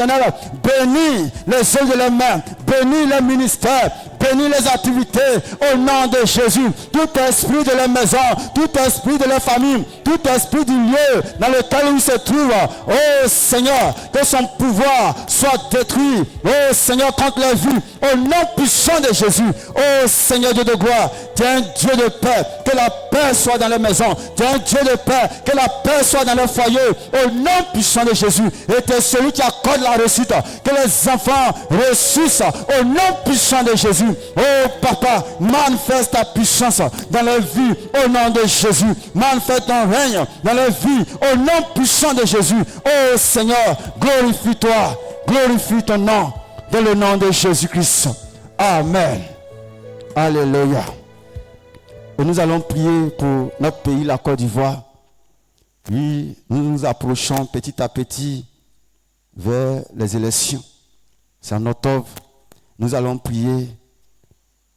Bénis les œuvres de les mains, bénis les ministères, bénis les activités au nom de Jésus. Tout esprit de la maison, tout esprit de la famille, tout esprit du lieu dans lequel il se trouve, oh Seigneur, que son pouvoir soit détruit, oh Seigneur, contre la vie, au nom puissant de Jésus. Oh Seigneur Dieu de gloire, tu es un Dieu de paix, que la paix soit dans les maisons, tu es un Dieu de paix, que la paix soit dans les foyers, au nom puissant de Jésus. Et tu es celui qui accorde la réussite, que les enfants réussissent au nom puissant de Jésus. Oh Papa, manifeste ta puissance dans leur vie au nom de Jésus. Manifeste ton règne dans leur vie au nom puissant de Jésus. Oh Seigneur, glorifie-toi, glorifie ton nom dans le nom de Jésus-Christ. Amen. Alléluia. Et nous allons prier pour notre pays, la Côte d'Ivoire. Oui, nous nous approchons petit à petit vers les élections. c'est en octobre, nous allons prier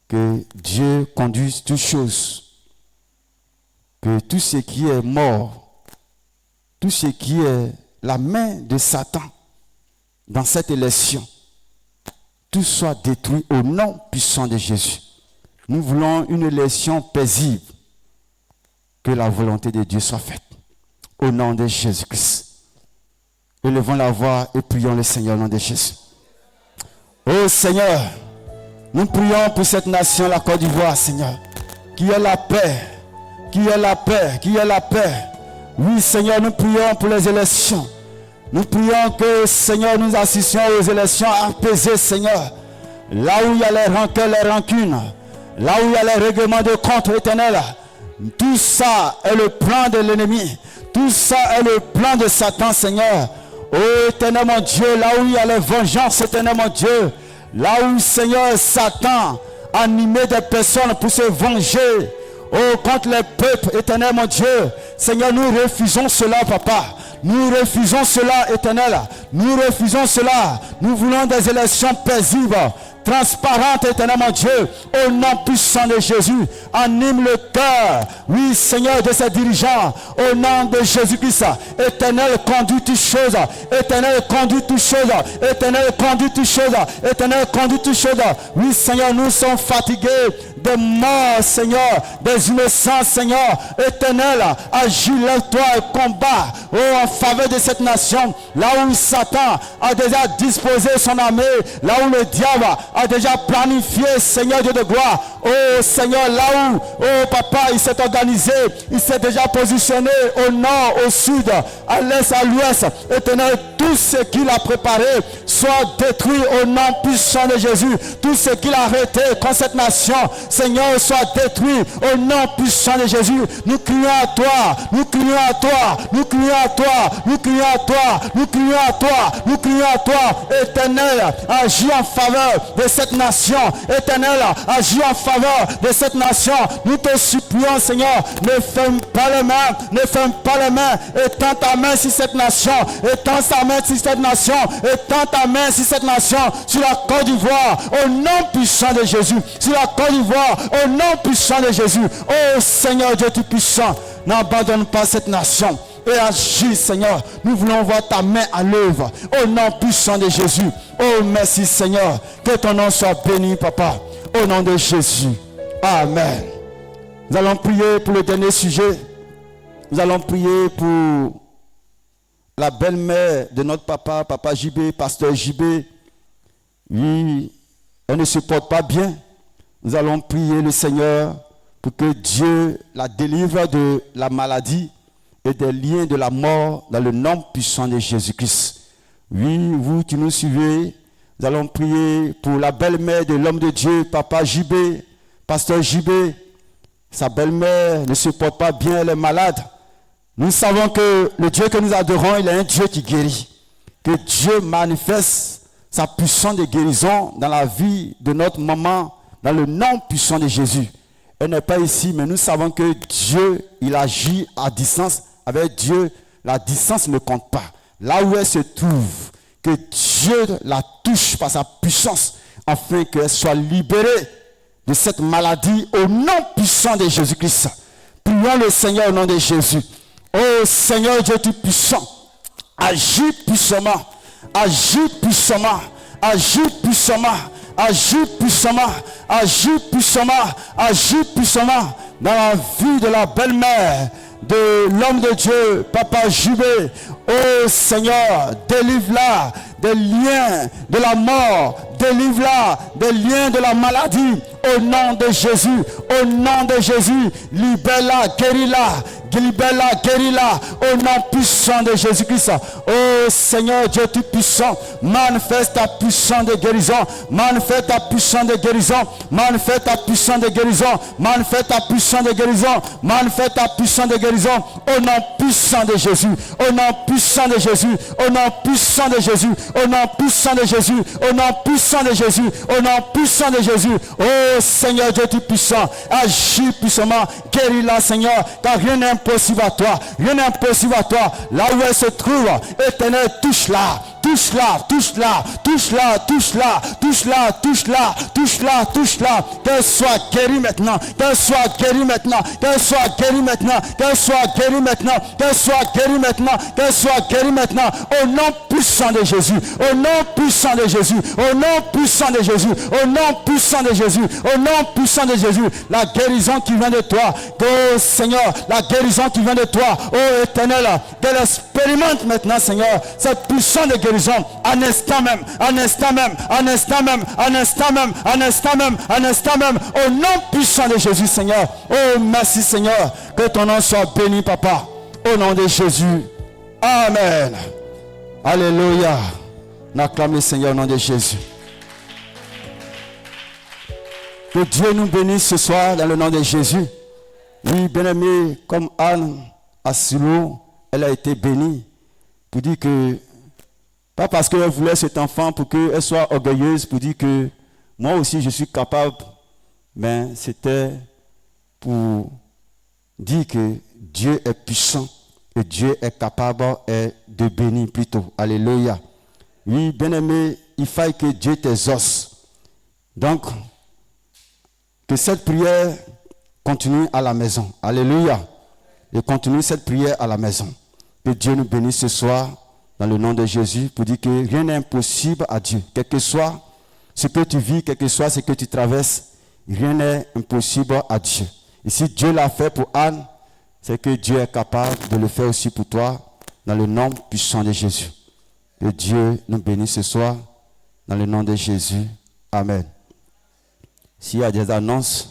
que Dieu conduise toutes choses, que tout ce qui est mort, tout ce qui est la main de Satan dans cette élection, tout soit détruit au nom puissant de Jésus. Nous voulons une élection paisible, que la volonté de Dieu soit faite, au nom de Jésus-Christ. Élevons la voix et prions le Seigneur au nom de Jésus. Oh Seigneur, nous prions pour cette nation, la Côte d'Ivoire, Seigneur, qui est la paix, qui est la paix, qui est la paix. Oui, Seigneur, nous prions pour les élections. Nous prions que, Seigneur, nous assistions aux élections apaisées, Seigneur. Là où il y a les rancœurs, les rancunes, là où il y a les règlements de compte éternel, tout ça est le plan de l'ennemi. Tout ça est le plan de Satan, Seigneur. Oh, éternel mon Dieu, là où il y a les vengeances, éternel mon Dieu, là où, Seigneur, Satan animait des personnes pour se venger, oh, contre les peuples, éternel mon Dieu, Seigneur, nous refusons cela, Papa. Nous refusons cela, éternel. Nous refusons cela. Nous voulons des élections paisibles, transparentes, éternel mon Dieu. Au nom puissant de Jésus, anime le cœur, oui, Seigneur, de ces dirigeants. Au nom de Jésus-Christ, éternel, conduis toutes choses. Éternel, conduis toutes choses. Éternel, conduis toutes choses. Éternel, conduis toutes choses. Oui, Seigneur, nous sommes fatigués des morts, Seigneur, des innocents, Seigneur. Éternel, agis, lève-toi et combat, oh, en faveur de cette nation. Là où Satan a déjà disposé son armée, là où le diable a déjà planifié, Seigneur Dieu de gloire. Oh Seigneur, là où, oh Papa, il s'est organisé, il s'est déjà positionné au nord, au sud, à l'est, à l'ouest. Éternel, tout ce qu'il a préparé soit détruit au nom puissant de Jésus. Tout ce qu'il a arrêté contre cette nation, Seigneur, soit détruit au nom puissant de Jésus. Nous crions à toi, nous crions à toi, nous crions à toi, nous crions à toi, nous crions à toi, nous crions à toi. Éternel, agis en faveur de cette nation. Éternel, agis en faveur de cette nation. Nous te supplions, Seigneur, ne ferme pas les mains, ne ferme pas les mains. Étends ta main sur cette nation, étends ta main sur cette nation, étends ta main sur cette nation, sur la Côte d'Ivoire, au nom puissant de Jésus, sur la Côte d'Ivoire, au nom puissant de Jésus. Oh Seigneur Dieu Tout-Puissant, n'abandonne pas cette nation et agis, Seigneur. Nous voulons voir ta main à l'œuvre, au nom puissant de Jésus. Oh merci, Seigneur, que ton nom soit béni, Papa, au nom de Jésus. Amen. Nous allons prier pour le dernier sujet. Nous allons prier pour la belle-mère de notre papa, Papa JB, Pasteur JB. Oui, elle ne se porte pas bien. Nous allons prier le Seigneur pour que Dieu la délivre de la maladie et des liens de la mort dans le nom puissant de Jésus-Christ. Oui, vous qui nous suivez, nous allons prier pour la belle-mère de l'homme de Dieu, Papa JB, Pasteur JB. Sa belle-mère ne se porte pas bien, elle est malade. Nous savons que le Dieu que nous adorons, il est un Dieu qui guérit. Que Dieu manifeste sa puissance de guérison dans la vie de notre maman, dans le nom puissant de Jésus. Elle n'est pas ici, mais nous savons que Dieu, il agit à distance. Avec Dieu, la distance ne compte pas. Là où elle se trouve, que Dieu la touche par sa puissance, afin qu'elle soit libérée de cette maladie au nom puissant de Jésus-Christ. Prions le Seigneur au nom de Jésus. Oh Seigneur Dieu Tout-Puissant, agis puissamment, agis puissamment, agis puissamment, agis puissamment, agis puissamment, agis puissamment dans la vie de la belle-mère de l'homme de Dieu, Papa JB. Oh Seigneur, délivre-la des liens de la mort, délivre-la des liens de la maladie, au nom de Jésus, au nom de Jésus, libère-la, guéris-la, libère-la, guéris-la, au nom puissant de Jésus-Christ. Oh Seigneur Dieu Tout-Puissant, manifeste ta puissance de guérison, manifeste ta puissance de guérison, manifeste ta puissance de guérison, manifeste ta puissance de guérison, manifeste ta puissance de guérison, au nom puissant de Jésus, au nom puissant de Jésus, au nom puissant de Jésus, au nom puissant de Jésus, au nom puissant de Jésus, au nom puissant de Jésus. Oh Seigneur Dieu Tout-Puissant, agis puissamment, guéris-la Seigneur, car rien n'est impossible à toi, rien n'est impossible à toi. Là où elle se trouve, Éternel, touche-la, touche-la, touche-la, touche-la, touche-la, touche-la, touche-la, touche-la, touche-la. Qu'elle soit guérie maintenant, qu'elle soit guérie maintenant, qu'elle soit guérie maintenant, qu'elle soit guérie maintenant, qu'elle soit guérie maintenant, qu'elle soit guérie maintenant. Au nom puissant de Jésus, au nom puissant de Jésus, au nom puissant de Jésus, au nom puissant de Jésus, au nom puissant de Jésus. La guérison qui vient de toi, oh Seigneur, la guérison qui vient de toi, oh Éternel, qu'elle expérimente maintenant, Seigneur, cette puissance de guérison, un instant même, un instant même, un instant même, un instant même, un instant même, un instant même, au nom puissant de Jésus, Seigneur. Oh, merci, Seigneur, que ton nom soit béni, Papa, au nom de Jésus. Amen. Alléluia. N'acclame le Seigneur au nom de Jésus. Que Dieu nous bénisse ce soir dans le nom de Jésus. Oui, bien-aimé, comme Anne à Silo, elle a été bénie pour dire que, pas parce qu'elle voulait cet enfant pour qu'elle soit orgueilleuse, pour dire que moi aussi je suis capable, mais c'était pour dire que Dieu est puissant et Dieu est capable de bénir plutôt. Alléluia. Oui, bien-aimé, il faut que Dieu t'exauce. Donc, que cette prière continue à la maison. Alléluia. Et continue cette prière à la maison. Que Dieu nous bénisse ce soir dans le nom de Jésus pour dire que rien n'est impossible à Dieu. Quel que soit ce que tu vis, quel que soit ce que tu traverses, rien n'est impossible à Dieu. Et si Dieu l'a fait pour Anne, c'est que Dieu est capable de le faire aussi pour toi dans le nom puissant de Jésus. Que Dieu nous bénisse ce soir dans le nom de Jésus. Amen. S'il y a des annonces,